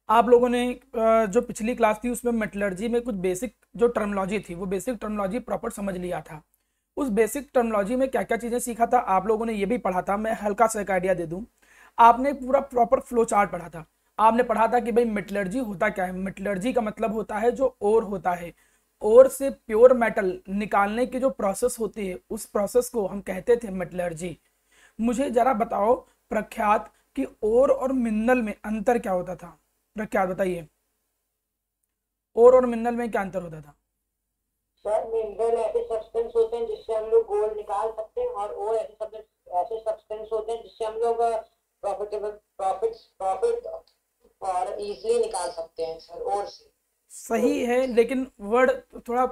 आप लोगों ने जो पिछली क्लास थी उसमें मेटलर्जी में कुछ बेसिक जो टर्मोलॉजी थी वो बेसिक टर्मोलॉजी प्रॉपर समझ लिया था। उस बेसिक टर्मोलॉजी में क्या क्या चीज़ें सीखा था आप लोगों ने ये भी पढ़ा था। मैं हल्का सा एक आइडिया दे दूं, आपने पूरा प्रॉपर फ्लो चार्ट पढ़ा था। आपने पढ़ा था कि भाई मेटलर्जी होता क्या है। मेटलर्जी का मतलब होता है जो ओर होता है, ओर से प्योर मेटल निकालने की जो प्रोसेस होती है उस प्रोसेस को हम कहते थे मेटलर्जी। मुझे जरा बताओ प्रख्यात कि ओर और मिनरल में अंतर क्या होता था। प्रख्यात बताइए, ओर और मिनरल में क्या अंतर होता था। सर मिनरल ऐसे सब्सटेंस होते हैं जिससे हम लोग गोल्ड निकाल सकते हैं, और वो ऐसे सब्सटेंस होते हैं जिससे हम लोग प्रॉफिटेबल प्रॉफिट और इजीली निकाल सकते हैं सर, और से। सही है, लेकिन वर्ड थोड़ा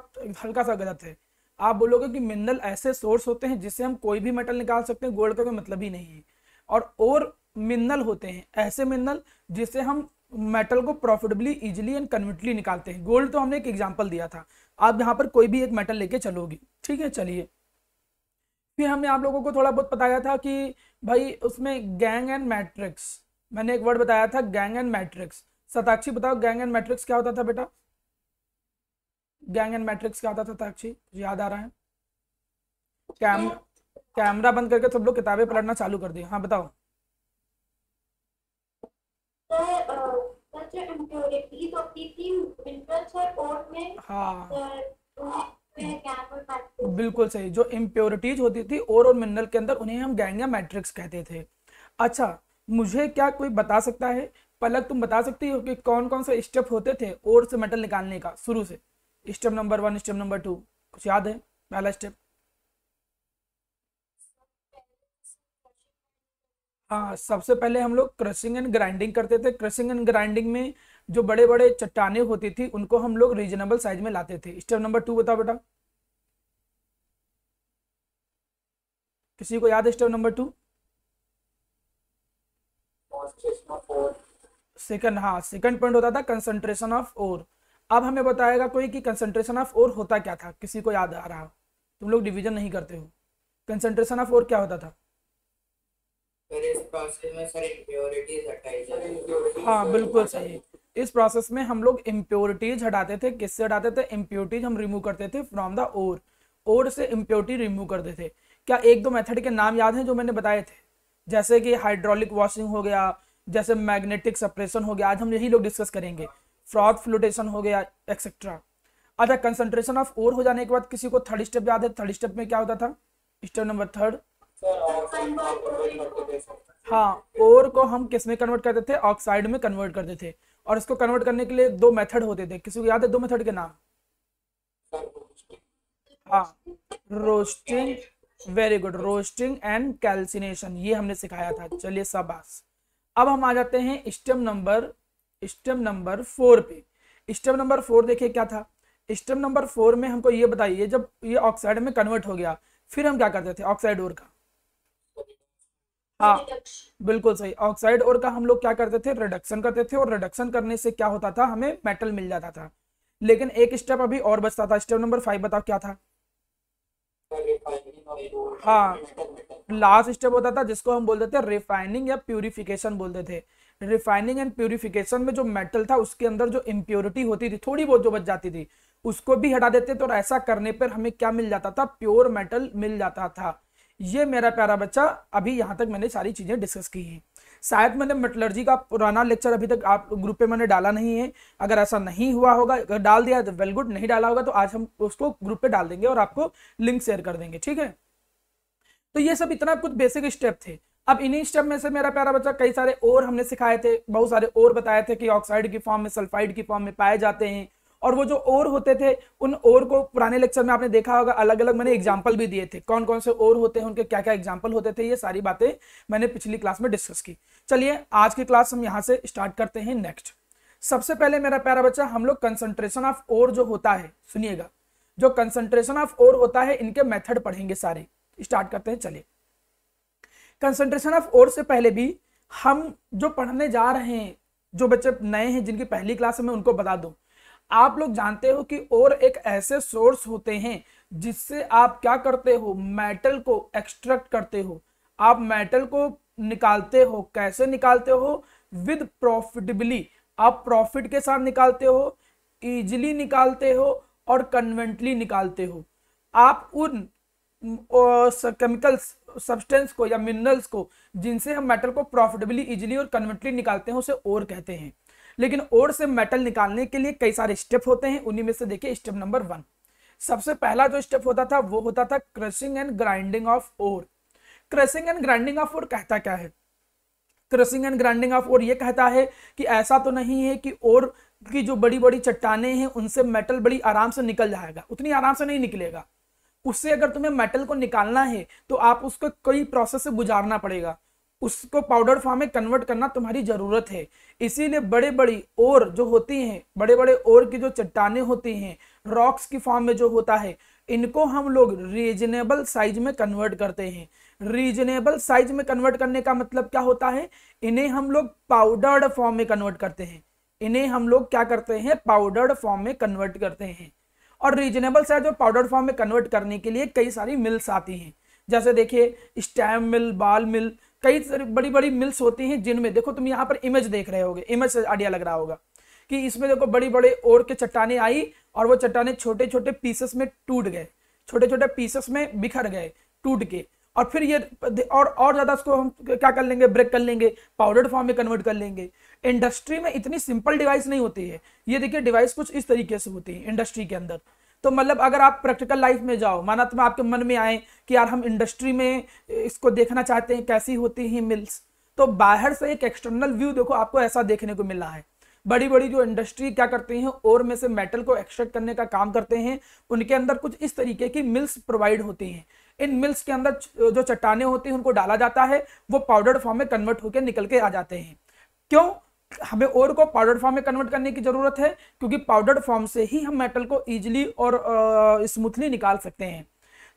हल्का सा गलत है। आप बोलोगे कि मिनरल ऐसे सोर्स होते हैं जिससे हम कोई भी मेटल निकाल सकते हैं, गोल्ड का कोई मतलब ही नहीं है। और मिनरल होते हैं ऐसे मिनरल जिससे हम मेटल को प्रॉफिटेबली इजीली एंड कन्वीनियंटली निकालते हैं। गोल्ड तो हमने एक एग्जांपल दिया था, आप यहाँ पर कोई भी एक मेटल लेके चलोगी। ठीक है, चलिए। फिर हमने आप लोगों को थोड़ा बहुत बताया था कि भाई उसमें गैंग एंड मैट्रिक्स, मैंने एक वर्ड बताया था गैंग एंड मैट्रिक्स। शताक्षी बताओ गैंग एंड मैट्रिक्स क्या होता था बेटा। गैंग एंड मैट्रिक्स क्या होता था शताक्षी, कुछ याद आ रहा है। कैम कैमरा बंद करके सब लोग किताबें पढ़ना चालू कर दिए। हाँ बताओ। सर जो इम्प्योरिटीज होती थी मिनरल्स और ओर में, हाँ उनमें गैप और मैट्रिक्स। बिल्कुल सही, जो इम्प्योरिटीज होती थी और मिनरल के अंदर उन्हें हम गैंग या मैट्रिक्स कहते थे। अच्छा, मुझे क्या कोई बता सकता है, पलक तुम बता सकती हो कि कौन कौन से स्टेप होते थे और से मेटल निकालने का शुरू से। स्टेप नंबर 1, स्टेप नंबर 2, कुछ याद है पहला स्टेप। हाँ, सबसे पहले हम लोग क्रशिंग एंड ग्राइंडिंग करते थे। क्रशिंग एंड ग्राइंडिंग में जो बड़े बड़े चट्टाने होती थी उनको हम लोग रीजनेबल साइज में लाते थे। स्टेप नंबर 2 बताओ बेटा, किसी को याद है स्टेप नंबर 2। सेकंड, हाँ सेकंड पॉइंट होता था कंसंट्रेशन ऑफ ओर। अब हमें बताएगा कोई कि कंसंट्रेशन ऑफ ओर होता क्या था, किसी को याद आ रहा हो। तुम लोग डिवीजन नहीं करते हो। कंसंट्रेशन ऑफ ओर क्या होता था। फिर इस प्रोसेस में सर इम्प्योरिटीज हटाई जाती हाँ बिल्कुल सही, इस प्रोसेस में हम लोग इम्प्योरिटीज हटाते थे। किससे हटाते थे, इम्प्योरिटीज हम रिमूव करते थे फ्रॉम द ओर। ओर से इम्प्योरिटी रिमूव करते थे। क्या एक दो मेथड के नाम याद हैं जो मैंने बताए थे, जैसे कि हाइड्रोलिक वॉशिंग हो गया, जैसे मैग्नेटिक सेपरेशन हो गया, आज हम यही लोग डिस्कस करेंगे। फ्रॉथ फ्लोटेशन हो गया, एक्सेट्रा। अच्छा, कंसंट्रेशन ऑफ ओर हो जाने के बाद किसी को थर्ड स्टेप याद है। थर्ड स्टेप में क्या होता था, step number third. Sir oxygen. हाँ, ओर को हम किस में कन्वर्ट करते थे, ऑक्साइड में कन्वर्ट करते थे। और इसको कन्वर्ट करने के लिए दो मेथड होते थे, किसी को याद है दो मेथड के नाम। हाँ, roasting, very good, roasting and calcination, ये हमने सिखाया था। चलिए शाबाश। अब हम आ जाते हैं स्टेप नंबर 4 पे। स्टेप नंबर 4 देखिए क्या था। स्टेप नंबर 4 में हमको ये बताइए, जब ये ऑक्साइड में कन्वर्ट हो गया फिर हम क्या करते थे ऑक्साइड ओर का। हाँ बिल्कुल सही, ऑक्साइड ओर का हम लोग क्या करते थे, रिडक्शन करते थे। और रिडक्शन करने से क्या होता था, हमें मेटल मिल जाता था। लेकिन एक स्टेप अभी और बचता था। स्टेप नंबर 5 बताओ क्या था। हाँ, लास्ट स्टेप होता था जिसको हम बोलते थे रिफाइनिंग या प्यूरिफिकेशन बोलते थे। रिफाइनिंग एंड प्यूरिफिकेशन में जो मेटल था उसके अंदर जो इम्प्योरिटी होती थी थोड़ी बहुत जो बच जाती थी उसको भी हटा देते थे। और ऐसा करने पर हमें क्या मिल जाता था, प्योर मेटल मिल जाता था। ये मेरा प्यारा बच्चा, अभी यहाँ तक मैंने सारी चीजें डिस्कस की हैं। शायद मैंने मेटलर्जी का पुराना लेक्चर अभी तक आप ग्रुप पे मैंने डाला नहीं है। अगर ऐसा नहीं हुआ होगा, अगर डाल दिया तो वेल गुड, नहीं डाला होगा तो आज हम उसको ग्रुप पे डाल देंगे और आपको लिंक शेयर कर देंगे। ठीक है, तो ये सब इतना कुछ बेसिक स्टेप थे। अब इन्हीं स्टेप में से मेरा प्यारा बच्चा कई सारे और हमने सिखाए थे, बहुत सारे और बताए थे कि ऑक्साइड की फॉर्म में, सल्फाइड की फॉर्म में पाए जाते हैं। और वो जो और होते थे उन और को पुराने लेक्चर में आपने देखा होगा, अलग अलग मैंने एग्जाम्पल भी दिए थे, कौन कौन से और होते हैं, उनके क्या क्या एग्जाम्पल होते थे। ये सारी बातें मैंने पिछली क्लास में डिस्कस की। चलिए आज की क्लास हम यहाँ से स्टार्ट करते हैं। नेक्स्ट, सबसे पहले मेरा प्यारा बच्चा हम लोग कंसंट्रेशन ऑफ ओर जो होता है, सुनिएगा, जो कंसंट्रेशन ऑफ ओर होता है इनके मेथड पढ़ेंगे सारे। स्टार्ट करते हैं, चलिए। कंसंट्रेशन ऑफ ओर से पहले भी हम जो पढ़ने जा रहे हैं, जो बच्चे नए हैं जिनकी पहली क्लास है मैं उनको बता दूं, आप लोग जानते हो कि ओर एक ऐसे सोर्स होते हैं जिससे आप क्या करते हो, मेटल को एक्सट्रैक्ट करते हो। आप मेटल को निकालते हो, कैसे निकालते हो, विद प्रॉफिटेबली। आप प्रॉफिट के साथ निकालते हो, इजिली निकालते हो और कन्वेंटली निकालते हो। आप उन केमिकल्स सब्सटेंस को या मिनरल्स को जिनसे हम मेटल को प्रॉफिटेबली, इजिली और कन्वेंटली निकालते हैं उसे ओर कहते हैं। लेकिन ओर से मेटल निकालने के लिए कई सारे स्टेप होते हैं, उन्हीं में से देखिए स्टेप नंबर 1। सबसे पहला जो स्टेप होता था वो होता था crushing and grinding of ore. Crushing and grinding of ore कहता क्या है? Crushing and grinding of ore ये कहता है कि ऐसा तो नहीं है कि ओर की जो बड़ी बड़ी चट्टानें हैं उनसे मेटल बड़ी आराम से निकल जाएगा, उतनी आराम से नहीं निकलेगा। उससे अगर तुम्हें मेटल को निकालना है तो आप उसको कई प्रोसेस से गुजारना पड़ेगा, उसको पाउडर फॉर्म में कन्वर्ट करना तुम्हारी जरूरत है। इसीलिए बड़े बड़ी ओर जो होती हैं, बड़े बड़े ओर की जो चट्टानें होती हैं रॉक्स की फॉर्म में जो होता है, इनको हम लोग रीजनेबल साइज में कन्वर्ट करते हैं। रीजनेबल साइज में कन्वर्ट करने का मतलब क्या होता है? इन्हें हम लोग पाउडर्ड फॉर्म में कन्वर्ट करते हैं। इन्हें हम लोग क्या करते हैं? पाउडर्ड फॉर्म में कन्वर्ट करते हैं। और रीजनेबल साइज और पाउडर्ड फॉर्म में कन्वर्ट करने के लिए कई सारी मिल्स आती हैं, जैसे देखिए स्टैम्प मिल, बाल मिल, कई सारी बड़ी बड़ी मिल्स होती हैं जिनमें देखो तुम यहाँ पर इमेज देख रहे होगे, इमेज से आइडिया लग रहा होगा कि इसमें देखो बड़ी बड़े ओर के चट्टाने आई और वो चट्टाने छोटे छोटे पीसेस में टूट गए, छोटे छोटे पीसेस में बिखर गए टूट के, और फिर ये और ज्यादा उसको हम क्या कर लेंगे? ब्रेक कर लेंगे, पाउडर्ड फॉर्म में कन्वर्ट कर लेंगे। इंडस्ट्री में इतनी सिंपल डिवाइस नहीं होती है। ये देखिए डिवाइस कुछ इस तरीके से होती है इंडस्ट्री के अंदर। तो मतलब अगर आप प्रैक्टिकल लाइफ में जाओ, माना तुम आपके मन में आए कि यार हम इंडस्ट्री में इसको देखना चाहते हैं कैसी होती हैं मिल्स, तो बाहर से एक एक्सटर्नल व्यू देखो आपको ऐसा देखने को मिल रहा है। बड़ी बड़ी जो इंडस्ट्री क्या करती हैं, ओर में से मेटल को एक्सट्रैक्ट करने का काम करते हैं, उनके अंदर कुछ इस तरीके की मिल्स प्रोवाइड होती हैं। इन मिल्स के अंदर जो चट्टाने होती हैं उनको डाला जाता है, वो पाउडर्ड फॉर्म में कन्वर्ट होकर निकल के आ जाते हैं। क्यों हमें ओर को पाउडर्ड फॉर्म में कन्वर्ट करने की जरूरत है? क्योंकि पाउडर्ड फॉर्म से ही हम मेटल को इजीली और स्मूथली निकाल सकते हैं।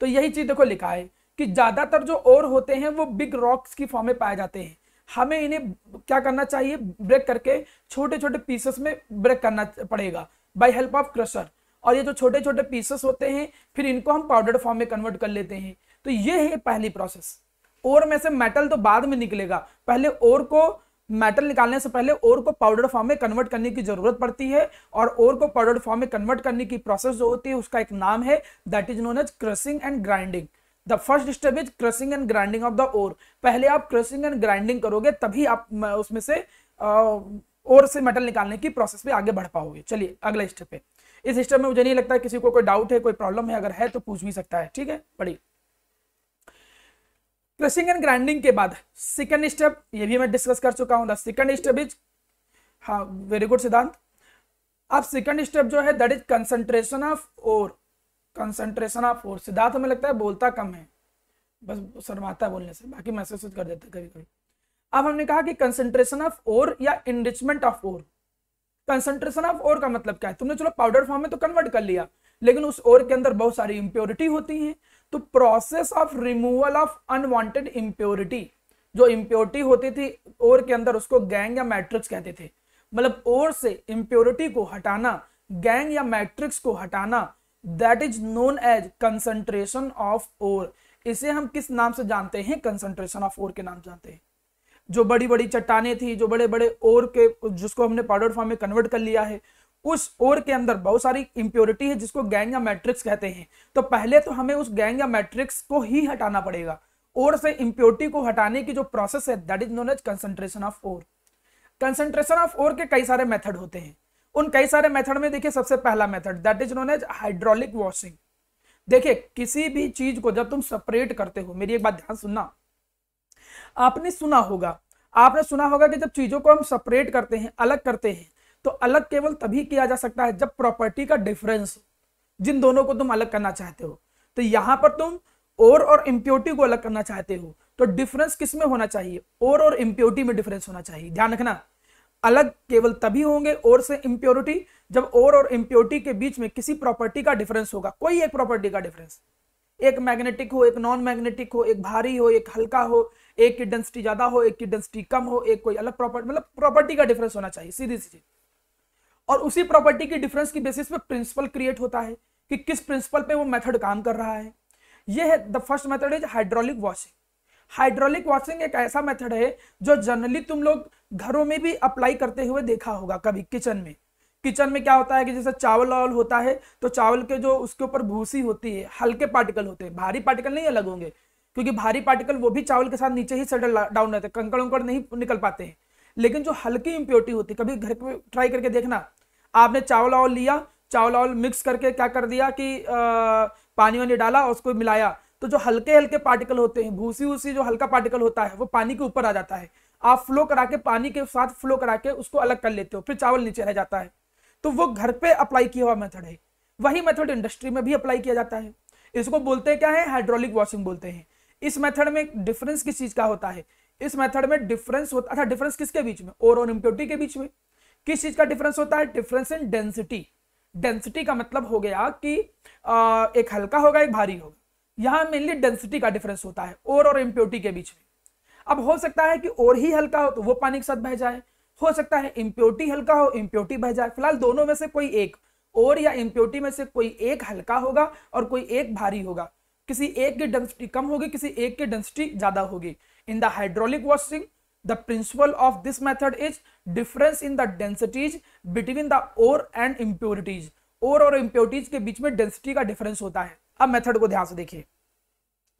तो यही चीज देखो लिखा है कि ज्यादातर जो ओर होते हैं वो बिग रॉक्स की फॉर्म में पाए जाते हैं। हमें इन्हें क्या करना चाहिए? ब्रेक करके छोटे छोटे पीसेस में ब्रेक करना पड़ेगा बाय हेल्प ऑफ क्रशर। और ये जो छोटे छोटे पीसेस होते हैं फिर इनको हम पाउडर्ड फॉर्म में कन्वर्ट कर लेते हैं। तो ये है पहली प्रोसेस। ओर में से मेटल तो बाद में निकलेगा, पहले ओर को मेटल निकालने से पहले ओर को पाउडर फॉर्म में कन्वर्ट करने की जरूरत पड़ती है। और ओर को पाउडर फॉर्म में कन्वर्ट करने की प्रोसेस जो होती है उसका एक नाम है, that is known as crushing and grinding. The first step is crushing and grinding of the ore. पहले आप क्रशिंग एंड ग्राइंडिंग करोगे तभी आप उसमें से ओर से मेटल निकालने की प्रोसेस पे आगे बढ़ पाओगे। चलिए अगला स्टेप है। इस स्टेप में मुझे नहीं लगता है किसी को कोई डाउट है, कोई प्रॉब्लम है, अगर है तो पूछ भी सकता है। ठीक है, पढ़िए। क्रशिंग एंड ग्राइंडिंग के बाद सेकंड स्टेप, ये भी मैं डिस्कस कर चुका हूं। द सेकंड स्टेप इज, हाँ वेरी गुड सिद्धांत। अब सेकंड स्टेप जो है that is concentration of ore. Concentration of ore, Siddhant हमें लगता है बोलता कम है, बस शर्माता है बोलने से, बाकी मैसेज कर देता है कभी कभी। अब हमने कहा कि कंसंट्रेशन ऑफ ओर या enrichment of ore. Concentration of ore का मतलब क्या है? तुमने चलो पाउडर फॉर्म में तो कन्वर्ट कर लिया, लेकिन उस ओर के अंदर बहुत सारी इंप्योरिटी होती हैं। तो process of removal of unwanted impurity, जो इंप्योरिटी होती थी ओर के अंदर उसको गैंग या मैट्रिक्स कहते थे। मतलब ओर से इंप्योरिटी को हटाना, गैंग या मैट्रिक्स को हटाना, that is known as concentration of ore. इसे हम किस नाम से जानते हैं? कंसंट्रेशन ऑफ ओर के नाम जानते हैं। जो बड़ी बड़ी चट्टानें थी, जो बड़े बड़े ओर के, जिसको हमने पाउडर फॉर्म में कन्वर्ट कर लिया है, उस ओर के अंदर बहुत सारी इंप्योरिटी है जिसको गैंग या मैट्रिक्स कहते हैं। तो पहले तो हमें उस गैंग या मैट्रिक्स को ही हटाना पड़ेगा। ओर से इंप्योरिटी को हटाने की जो प्रोसेस है that is known as concentration of ore. Concentration of ore के कई सारे मेथड होते हैं। उन कई सारे मेथड में देखिए सबसे पहला method that is known as hydraulic washing. देखिए किसी भी चीज को जब तुम सेपरेट करते हो, मेरी एक बात ध्यान सुनना, आपने सुना होगा कि जब चीजों को हम सेपरेट करते हैं, अलग करते हैं, तो अलग केवल तभी किया जा सकता है जब प्रॉपर्टी का डिफरेंस, जिन दोनों को तुम अलग करना चाहते हो। तो यहां पर तुम ओर और इंप्योरिटी को अलग करना चाहते हो, तो डिफरेंस किस में होना चाहिए? ओर और इंप्योरिटी में डिफरेंस होना चाहिए। ध्यान रखना, अलग केवल तभी होंगे ओर से इंप्योरिटी जब ओर और इंप्योरिटी के बीच में किसी प्रॉपर्टी का डिफरेंस होगा। कोई एक प्रॉपर्टी का डिफरेंस, एक मैग्नेटिक हो, एक नॉन मैग्नेटिक हो, एक भारी हो, एक हल्का हो, एक की डेंसिटी ज्यादा हो, एक की डेंसिटी कम हो, एक कोई अलग प्रॉपर्टी, मतलब प्रॉपर्टी का डिफरेंस होना चाहिए, सीधी सी चीज। और उसी प्रॉपर्टी की डिफरेंस की बेसिस पे प्रिंसिपल क्रिएट होता है कि किस प्रिंसिपल पे वो मेथड काम कर रहा है। ये है the first method is hydraulic washing. Hydraulic washing एक ऐसा मेथड है जो जनरली तुम लोग घरों में भी अप्लाई करते हुए देखा होगा कभी किचन में क्या होता है कि जैसे चावल वावल होता है तो चावल के जो उसके ऊपर भूसी होती है, हल्के पार्टिकल होते हैं, भारी पार्टिकल नहीं अलग होंगे, क्योंकि भारी पार्टिकल वो भी चावल के साथ नीचे ही सेटल डाउन रहते हैं, कंकड़ उंकड़ नहीं निकल पाते हैं। लेकिन जो हल्की इंप्योरिटी होती है, कभी घर पे ट्राई करके देखना, आपने चावल वावल लिया, चावल वावल मिक्स करके क्या कर दिया कि पानी वानी डाला और उसको मिलाया, तो जो हल्के हल्के पार्टिकल होते हैं, भूसी उसी जो हल्का पार्टिकल होता है वो पानी के ऊपर आ जाता है। आप फ्लो करा के पानी के साथ फ्लो करा के उसको अलग कर लेते हो, फिर चावल नीचे रह जाता है। तो वो घर पे अप्लाई किया हुआ मेथड है। वही मेथड इंडस्ट्री में भी अप्लाई किया जाता है। इसको बोलते हैं क्या है, हाइड्रोलिक वॉशिंग बोलते हैं। इस मेथड में डिफरेंस किस चीज का होता है, इस मेथड में डिफरेंस होता है, अच्छा डिफरेंस किसके बीच में, ओर और इम्प्योरिटी के बीच में। किस चीज का डिफरेंस होता है, डिफरेंस इन डेंसिटी। डेंसिटी का मतलब हो गया कि एक हल्का होगा एक भारी होगा, यहां मेनली डेंसिटी का डिफरेंस होता है ओर और इम्प्योरिटी के बीच में। अब हो सकता है कि और ही हल्का हो तो वो पानी के साथ बह जाए, हो सकता है इम्प्योरिटी हल्का हो इम्प्योरिटी बह जाए। फिलहाल दोनों में से कोई एक, और या इम्प्योरिटी में से कोई एक हल्का होगा और कोई एक भारी होगा। किसी एक की डेंसिटी कम होगी, किसी एक की डेंसिटी ज्यादा होगी। In the hydraulic washing the principle of this method is difference in the densities between the ore and impurities. Ore और इम्प्योरिटीज के बीच में डेंसिटी का डिफरेंस होता है। अब मेथड को ध्यान से देखिए,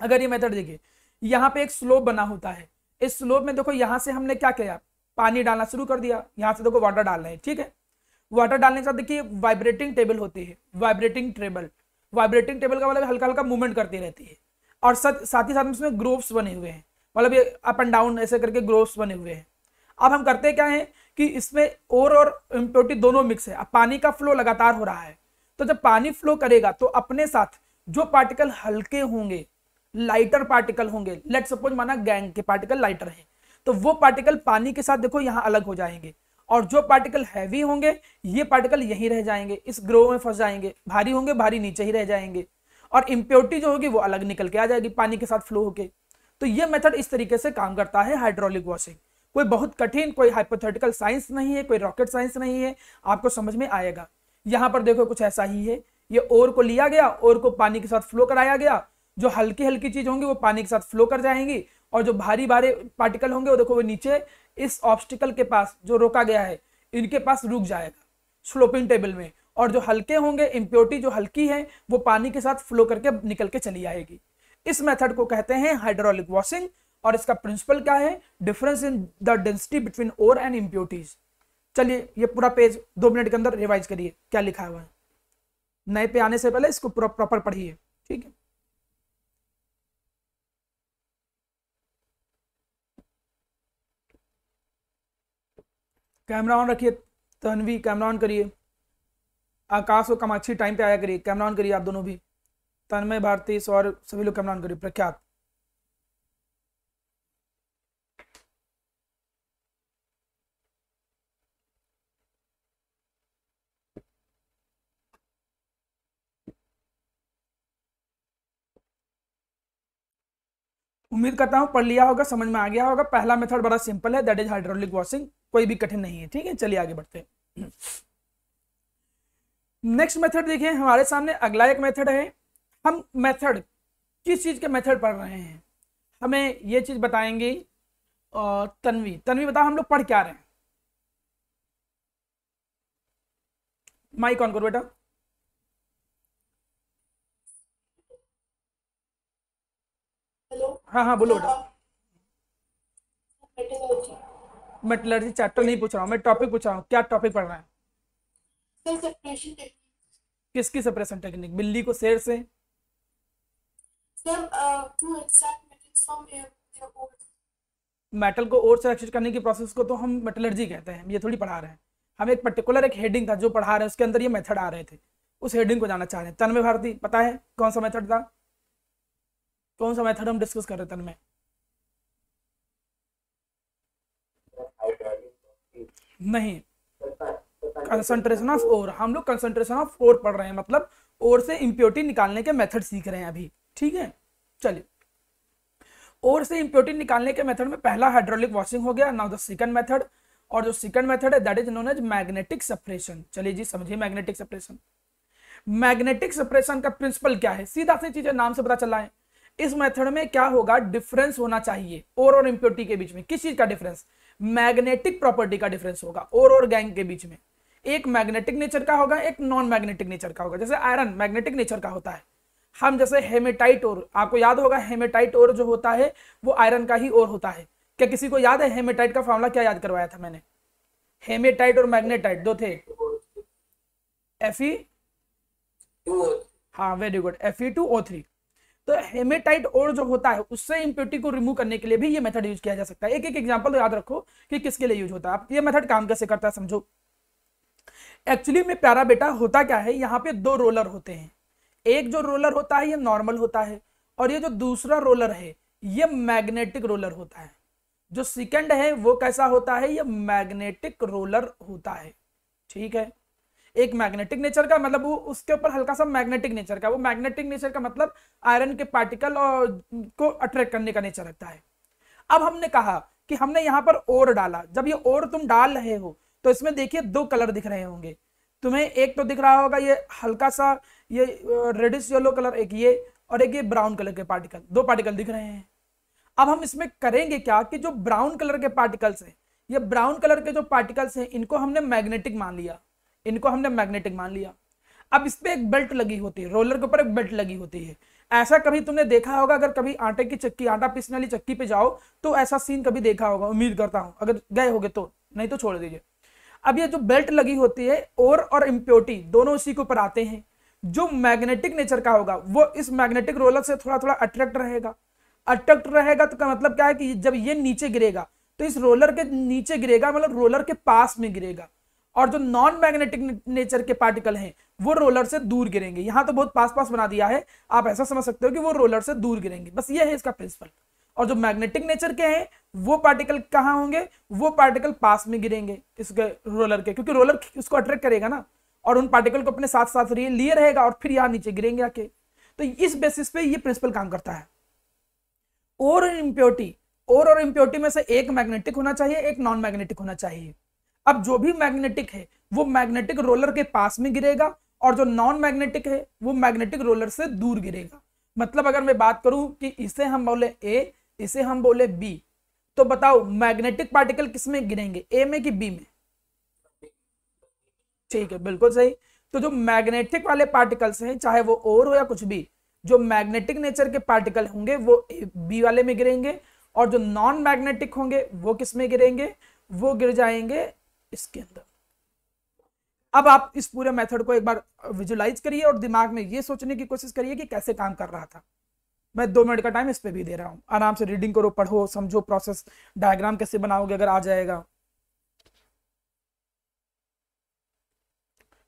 अगर ये मेथड देखिए, यहाँ पे एक स्लोप बना होता है, इस स्लोप में देखो यहां से हमने क्या किया, पानी डालना शुरू कर दिया, यहां से देखो वाटर डाल रहे हैं, ठीक है। वाटर डालने के साथ देखिए वाइब्रेटिंग टेबल होती है, वाइब्रेटिंग टेबल का मतलब हल्का हल्का मूवमेंट करती रहती है, और साथ ही साथ उसमें ग्रोव्स बने हुए हैं, मतलब ये अप एंड डाउन ऐसे करके ग्रोव्स बने हुए हैं। अब हम करते क्या है कि इसमें ओर और इम्प्योरिटी दोनों मिक्स है। अब पानी का फ्लो लगातार हो रहा है, तो जब पानी फ्लो करेगा तो अपने साथ जो पार्टिकल हल्के होंगे, लाइटर पार्टिकल होंगे, लेट सपोज माना गैंग के पार्टिकल लाइटर हैं, तो वो पार्टिकल पानी के साथ देखो यहां अलग हो जाएंगे, और जो पार्टिकल हैवी होंगे ये पार्टिकल यहीं रह जाएंगे, इस ग्रोव में फंस जाएंगे, भारी होंगे भारी नीचे ही रह जाएंगे, और इम्प्योरिटी जो होगी वो अलग निकल के आ जाएगी पानी के साथ फ्लो होके। तो ये मेथड इस तरीके से काम करता है हाइड्रोलिक वॉशिंग। कोई बहुत कठिन, कोई हाइपोथेटिकल साइंस नहीं है, कोई रॉकेट साइंस नहीं है, आपको समझ में आएगा। यहां पर देखो कुछ ऐसा ही है, ये ओर को लिया गया, ओर को पानी के साथ फ्लो कराया गया, जो हल्की हल्की चीज होंगी वो पानी के साथ फ्लो कर जाएंगी, और जो भारी भारी पार्टिकल होंगे वो देखो वो नीचे इस ऑब्स्टिकल के पास जो रोका गया है इनके पास रुक जाएगा स्लोपिंग टेबल में, और जो हल्के होंगे इम्प्योरिटी जो हल्की है वो पानी के साथ फ्लो करके निकल के चली आएगी। इस मेथड को कहते हैं हाइड्रोलिक वॉशिंग, और इसका प्रिंसिपल क्या है, difference in the density between ore and impurities. चलिए ये पूरा पेज 2 मिनट के अंदर रिवाइज करिए क्या लिखा हुआ है, नए पे आने से पहले इसको प्रॉपर पढ़िए, ठीक है। कैमरा ऑन रखिए, तन्वी कैमरा ऑन करिए, आकाश और कामाक्षी टाइम पे आया करिए, कैमरा ऑन करिए आप दोनों भी, तन्मय भारती और सभी लोग कैमरा ऑन करिए, प्रख्यात। उम्मीद करता हूं पढ़ लिया होगा, समझ में आ गया होगा। पहला मेथड बड़ा सिंपल है, दैट इज हाइड्रोलिक वॉशिंग, कोई भी कठिन नहीं है, ठीक है। चलिए आगे बढ़ते हैं। नेक्स्ट मेथड देखिए हमारे सामने अगला एक मेथड है। हम मेथड किस चीज के मेथड पढ़ रहे हैं, हमें ये चीज बताएंगे तन्वी बताओ हम लोग पढ़ क्या रहे हैं। माइक ऑन करो बेटा। हाँ हाँ बोलो बेटा। मेटलर्जी चैप्टर नहीं पूछ रहा हूँ मैं, टॉपिक पूछ रहा हूँ, क्या टॉपिक पढ़ रहा है। किसकी सेपरेशन टेक्निक, बिल्ली को शेर से। मेटल को ओर से एक्सट्रैक्ट करने की प्रोसेस को तो हम मेटलर्जी कहते हैं, ये थोड़ी पढ़ा रहे हैं हम। एक पर्टिकुलर एक हेडिंग था जो पढ़ा रहे हैं, उसके अंदर ये मेथड आ रहे थे, उस हेडिंग को जाना चाह रहे हैं। तन्मय भारती पता है कौन सा मेथड था, कौन सा मेथड हम डिस्कस कर रहे थे तन्मय। नहीं, कंसंट्रेशन ऑफ ओर, हम लोग कंसंट्रेशन ऑफ ओर पढ़ रहे हैं, मतलब ओर से इंप्योरिटी निकालने के मेथड सीख रहे हैं अभी, ठीक है। चलिए ओर से इंप्योरिटी निकालने के मेथड में पहला हाइड्रोलिक वॉशिंग हो गया। नाउ द सेकंड मेथड, और जो सेकंड मेथड है that is known as magnetic separation. चलिए जी समझिए मैग्नेटिक सेपरेशन। मैग्नेटिक सेपरेशन का प्रिंसिपल क्या है, सीधा सी चीजें नाम से पता चला है। इस मेथड में क्या होगा, डिफरेंस होना चाहिए ओर और इंप्योरिटी के बीच में। किस चीज का डिफरेंस, मैग्नेटिक प्रॉपर्टी का डिफरेंस होगा और गैंग के बीच में। एक मैग्नेटिक नेचर का होगा, एक नॉन मैग्नेटिक नेचर का होगा। जैसे आयरन मैग्नेटिक नेचर का होता है, हम जैसे हेमेटाइट ओर, आपको याद होगा हेमेटाइट ओर जो होता है वो आयरन का ही ओर होता है। क्या किसी को याद है हेमेटाइट का फॉर्मूला क्या याद करवाया था मैंने? हेमेटाइट और मैग्नेटाइट दो थे, Fe, हाँ वेरी गुड, Fe2O3। तो हेमेटाइट और जो होता है उससे इंप्योरिटी को रिमूव करने के लिए भी ये मेथड यूज किया जा सकता है। एक एक एग्जांपल याद रखो कि किसके लिए यूज होता है। आप ये मेथड काम कैसे करता है समझो। एक्चुअली में प्यारा बेटा होता क्या है, यहाँ पे दो रोलर होते हैं। एक जो रोलर होता है ये नॉर्मल होता है, और ये जो दूसरा रोलर है ये मैग्नेटिक रोलर होता है। जो सेकंड है वो कैसा होता है, ये मैग्नेटिक रोलर होता है। ठीक है, एक मैग्नेटिक नेचर का मतलब वो उसके ऊपर हल्का सा मैग्नेटिक नेचर का, वो मैग्नेटिक नेचर का मतलब आयरन के पार्टिकल और को अट्रैक्ट करने का नेचर रखता है। अब हमने कहा कि हमने यहाँ पर ओर डाला, जब ये ओर तुम डाल रहे हो तो इसमें देखिए दो कलर दिख रहे होंगे तुम्हें। एक तो दिख रहा होगा ये हल्का सा ये रेडिश येलो कलर, एक ये, और एक ये ब्राउन कलर के पार्टिकल, दो पार्टिकल दिख रहे हैं। अब हम इसमें करेंगे क्या कि जो ब्राउन कलर के पार्टिकल्स हैं, ये ब्राउन कलर के जो पार्टिकल्स हैं इनको हमने मैग्नेटिक मान लिया, इनको हमने मैग्नेटिक मान लिया। अब इस पे एक बेल्ट लगी होती है, रोलर के ऊपर एक बेल्ट लगी होती है। ऐसा कभी तुमने देखा होगा, अगर कभी आटे की चक्की, आटा पीसने वाली चक्की पे जाओ तो ऐसा सीन कभी देखा होगा, उम्मीद करता हूं अगर गए होगे तो, नहीं तो छोड़ दीजिए। अब ये जो बेल्ट लगी होती है और इम्प्योरिटी दोनों उसी के ऊपर आते हैं। जो मैग्नेटिक नेचर का होगा वो इस मैग्नेटिक रोलर से थोड़ा थोड़ा अट्रैक्ट रहेगा। अट्रैक्ट रहेगा तो का मतलब क्या है कि जब ये नीचे गिरेगा तो इस रोलर के नीचे गिरेगा, मतलब रोलर के पास में गिरेगा। और जो नॉन मैग्नेटिक नेचर के पार्टिकल हैं वो रोलर से दूर गिरेंगे। यहां तो बहुत पास पास बना दिया है, आप ऐसा समझ सकते हो कि वो रोलर से दूर गिरेंगे, बस ये है इसका प्रिंसिपल। और जो मैग्नेटिक नेचर के हैं वो पार्टिकल कहां होंगे, वो पार्टिकल पास में गिरेंगे इसके रोलर के, क्योंकि रोलर उसको अट्रैक्ट करेगा ना, और उन पार्टिकल को अपने साथ साथ लिए रहेगा और फिर यहां नीचे गिरेंगे आके। तो इस बेसिस पे ये प्रिंसिपल काम करता है। और इम्प्योरिटी में से एक मैग्नेटिक होना चाहिए, एक नॉन मैग्नेटिक होना चाहिए। अब जो भी मैग्नेटिक है वो मैग्नेटिक रोलर के पास में गिरेगा, और जो नॉन मैग्नेटिक है वो मैग्नेटिक रोलर से दूर गिरेगा। मतलब अगर मैं बात करूं कि इसे हम बोले ए, इसे हम बोले बी, तो बताओ मैग्नेटिक पार्टिकल किस में गिरेंगे, ए में कि बी में? ठीक है, बिल्कुल सही। तो जो मैग्नेटिक वाले पार्टिकल्स हैं, चाहे वो और हो या कुछ भी, जो मैग्नेटिक नेचर के पार्टिकल होंगे वो बी वाले में गिरेंगे, और जो नॉन मैग्नेटिक होंगे वो किस में गिरेंगे, वो गिर जाएंगे इसके अंदर। अब आप इस पूरे मेथड को एक बार विजुलाइज करिए और दिमाग में ये सोचने की कोशिश करिए कि कैसे काम कर रहा था। मैं 2 मिनट का टाइम इस पे भी दे रहा हूं, आराम से रीडिंग करो, पढ़ो, समझो प्रोसेस, डायग्राम कैसे बनाओगे अगर आ जाएगा।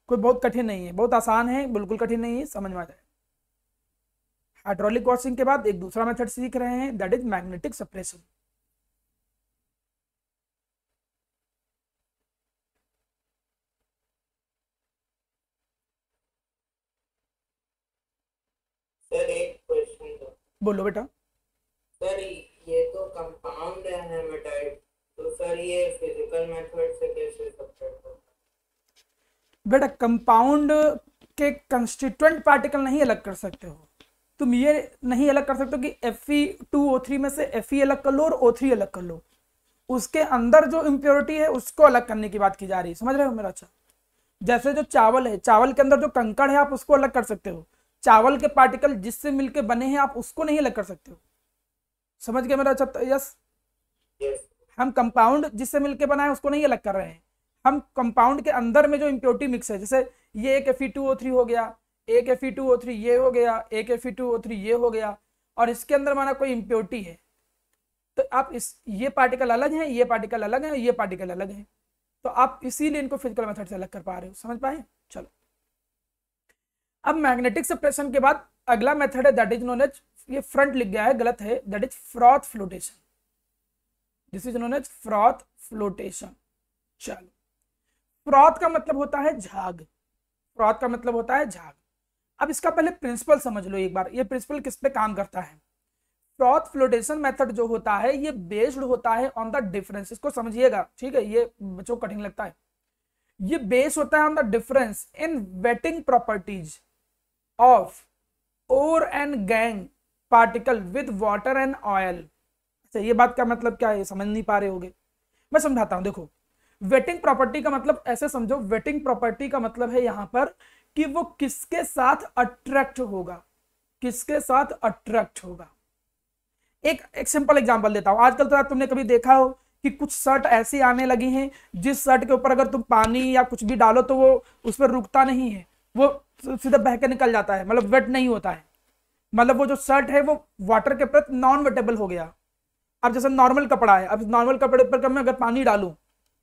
कोई बहुत कठिन नहीं है, बहुत आसान है, बिल्कुल कठिन नहीं है, समझ में आ जाए। हाइड्रोलिक वॉशिंग के बाद एक दूसरा मेथड सीख रहे हैं, that is magnetic suppression. Sir एक क्वेश्चन था। बोलो बेटा। सर ये तो कंपाउंड है हेमेटाइट, तो सर ये फिजिकल मेथड से कैसे सेपरेट होता है? बेटा कंपाउंड के कंस्टिट्यूएंट पार्टिकल नहीं अलग कर सकते हो तुम, ये नहीं अलग कर सकते हो कि Fe2O3 में से Fe अलग कर लो और O3 अलग कर लो। उसके अंदर जो इम्प्योरिटी है उसको अलग करने की बात की जा रही है, समझ रहे हो मेरा? अच्छा, जैसे जो चावल है, चावल के अंदर जो कंकड़ है आप उसको अलग कर सकते हो, चावल के पार्टिकल जिससे मिलके बने हैं आप उसको नहीं अलग कर सकते हो। समझ गए मेरा? अच्छा, यस। हम कंपाउंड जिससे मिलके बना है उसको नहीं अलग कर रहे हैं, हम कंपाउंड के अंदर में जो इम्प्योरिटी मिक्स है, जैसे ये एक Fe2O3 हो गया, एक Fe2O3 ये हो गया, एक Fe2O3 ये हो गया, और इसके अंदर माना कोई इम्प्योरिटी है, तो आप इस ये पार्टिकल अलग है, ये पार्टिकल अलग है, ये पार्टिकल अलग है, तो आप इसीलिए इनको फिजिकल मेथड से अलग कर पा रहे हो। समझ पाए? चलो, अब मैग्नेटिक सप्रेशन के बाद अगला मेथड है दैट इज नोन एज, ये फ्रंट लिख गया है गलत है, that is froth flotation. This is known as froth flotation. चलो, फ्रॉथ का मतलब होता है झाग, फ्रॉथ का मतलब होता है झाग। अब इसका पहले प्रिंसिपल समझ लो एक बार, ये प्रिंसिपल किस पे काम करता है। फ्रॉथ फ्लोटेशन मेथड जो होता है ये बेस्ड होता है ऑन द डिफरेंस, इसको समझिएगा, ठीक है, ये बच्चों को कठिन लगता है। ये बेस होता है on the difference in wetting properties of ore and gangue particle with water and oil. अच्छा, ये बात का मतलब क्या है, समझ नहीं पा रहे होगे। मैं समझाता हूं, देखो वेटिंग प्रॉपर्टी का मतलब ऐसे समझो, वेटिंग प्रॉपर्टी का मतलब है यहां पर कि वो किसके साथ अट्रैक्ट होगा, किसके साथ अट्रैक्ट होगा। एक सिंपल एग्जांपल देता हूं, आजकल तो तुमने कभी देखा हो कि कुछ शर्ट ऐसी आने लगी हैं जिस शर्ट के ऊपर अगर तुम पानी या कुछ भी डालो तो वो उस पर रुकता नहीं है, वो सीधा बह के निकल जाता है, मतलब वेट नहीं होता है, मतलब वो जो शर्ट है वो वाटर के प्रति नॉन वेटेबल हो गया। अब जैसे नॉर्मल कपड़ा है, अब नॉर्मल कपड़े पर मैं अगर पानी डालूं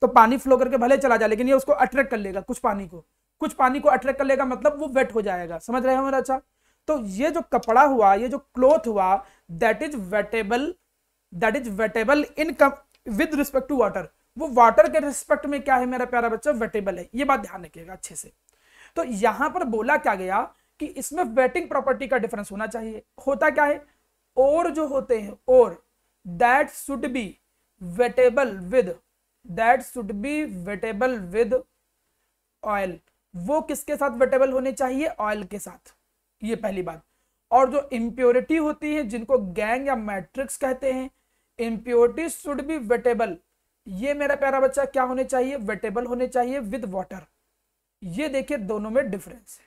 तो पानी फ्लो करके भले चला जाए, लेकिन ये उसको अट्रैक्ट कर लेगा, कुछ पानी को अट्रैक्ट कर लेगा, मतलब वो वेट हो जाएगा। समझ रहे हो मेरा? अच्छा, तो ये जो कपड़ा हुआ, ये जो क्लॉथ हुआ, that is wettable in with respect to water. वो वाटर के रिस्पेक्ट में क्या है मेरा प्यारा बच्चा? वेटेबल है। ये बात ध्यान रखिएगा अच्छे से। तो यहां पर बोला क्या गया कि इसमें वेटिंग प्रॉपर्टी का डिफरेंस होना चाहिए। होता क्या है, और जो होते हैं, और that should be wettable with oil, वो किसके साथ वेटेबल होने चाहिए? ऑयल के साथ। ये पहली बात। और जो इंप्योरिटी होती है, जिनको गैंग या मैट्रिक्स कहते हैं, इंप्योरिटी शुड बी वेटेबल, ये मेरा प्यारा बच्चा क्या होने चाहिए? वेटेबल होने चाहिए विद वाटर। ये देखिए दोनों में डिफरेंस है,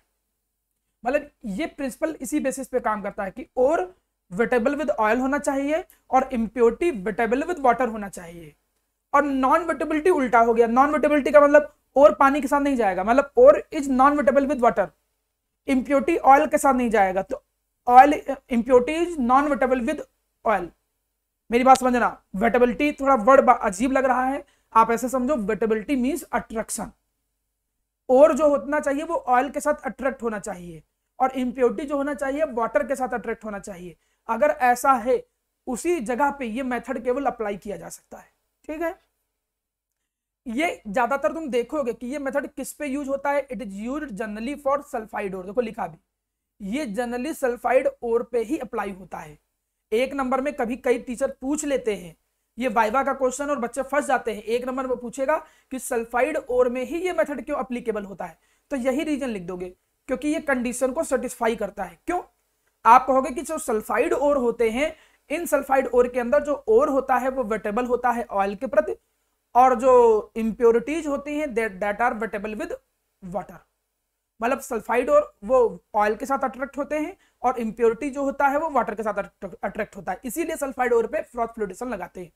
मतलब ये प्रिंसिपल इसी बेसिस पे काम करता है कि और वेटेबल विद ऑयल होना चाहिए और इंप्योरिटी वेटेबल विद वाटर होना चाहिए। और नॉन वेटेबिलिटी उल्टा हो गया। नॉन वेटेबिलिटी का मतलब और पानी के साथ नहीं जाएगा, मतलब और is non wettable with water, impurity oil के साथ नहीं जाएगा, तो oil impurity is non wettable with oil. मेरी बात समझना, वेटेबिलिटी थोड़ा वर्ड अजीब लग रहा है, आप ऐसे समझो वेटेबिलिटी मींस अट्रैक्शन, और जो होना चाहिए वो ऑयल के साथ अट्रैक्ट होना चाहिए, और इंप्योरिटी जो होना चाहिए वाटर के साथ अट्रैक्ट होना चाहिए। अगर ऐसा है, उसी जगह पे ये मेथड केवल अप्लाई किया जा सकता है। ठीक है, ये ज्यादातर तुम देखोगे कि ये मेथड किस पे यूज होता है? It is used generally for sulphide ore. देखो लिखा भी, ये जनरली सल्फाइड ओर पे ही अप्लाई होता है। एक नंबर में कभी कई टीचर पूछ लेते हैं ये वाइवा का क्वेश्चन और बच्चे फंस जाते हैं, एक नंबर में पूछेगा कि सल्फाइड ओर में ही ये मेथड क्यों एप्लीकेबल होता है, तो यही रीजन लिख दोगे, क्योंकि ये कंडीशन को सेटिस्फाई करता है। क्यों? आप कहोगे कि जो सल्फाइड ओर होते हैं, इन सल्फाइड ओर के अंदर जो ओर होता है वो वेटेबल होता है ऑयल के प्रति, और जो इंप्योरिटीज होती हैं that are wettable with water. मतलब सल्फाइड और वो ऑयल के साथ अट्रैक्ट होते हैं, और इंप्योरिटी जो होता है वो वाटर के साथ अट्रैक्ट होता है, इसीलिए सल्फाइड ओर पे फ्रॉथ फ्लोटेशन लगाते हैं।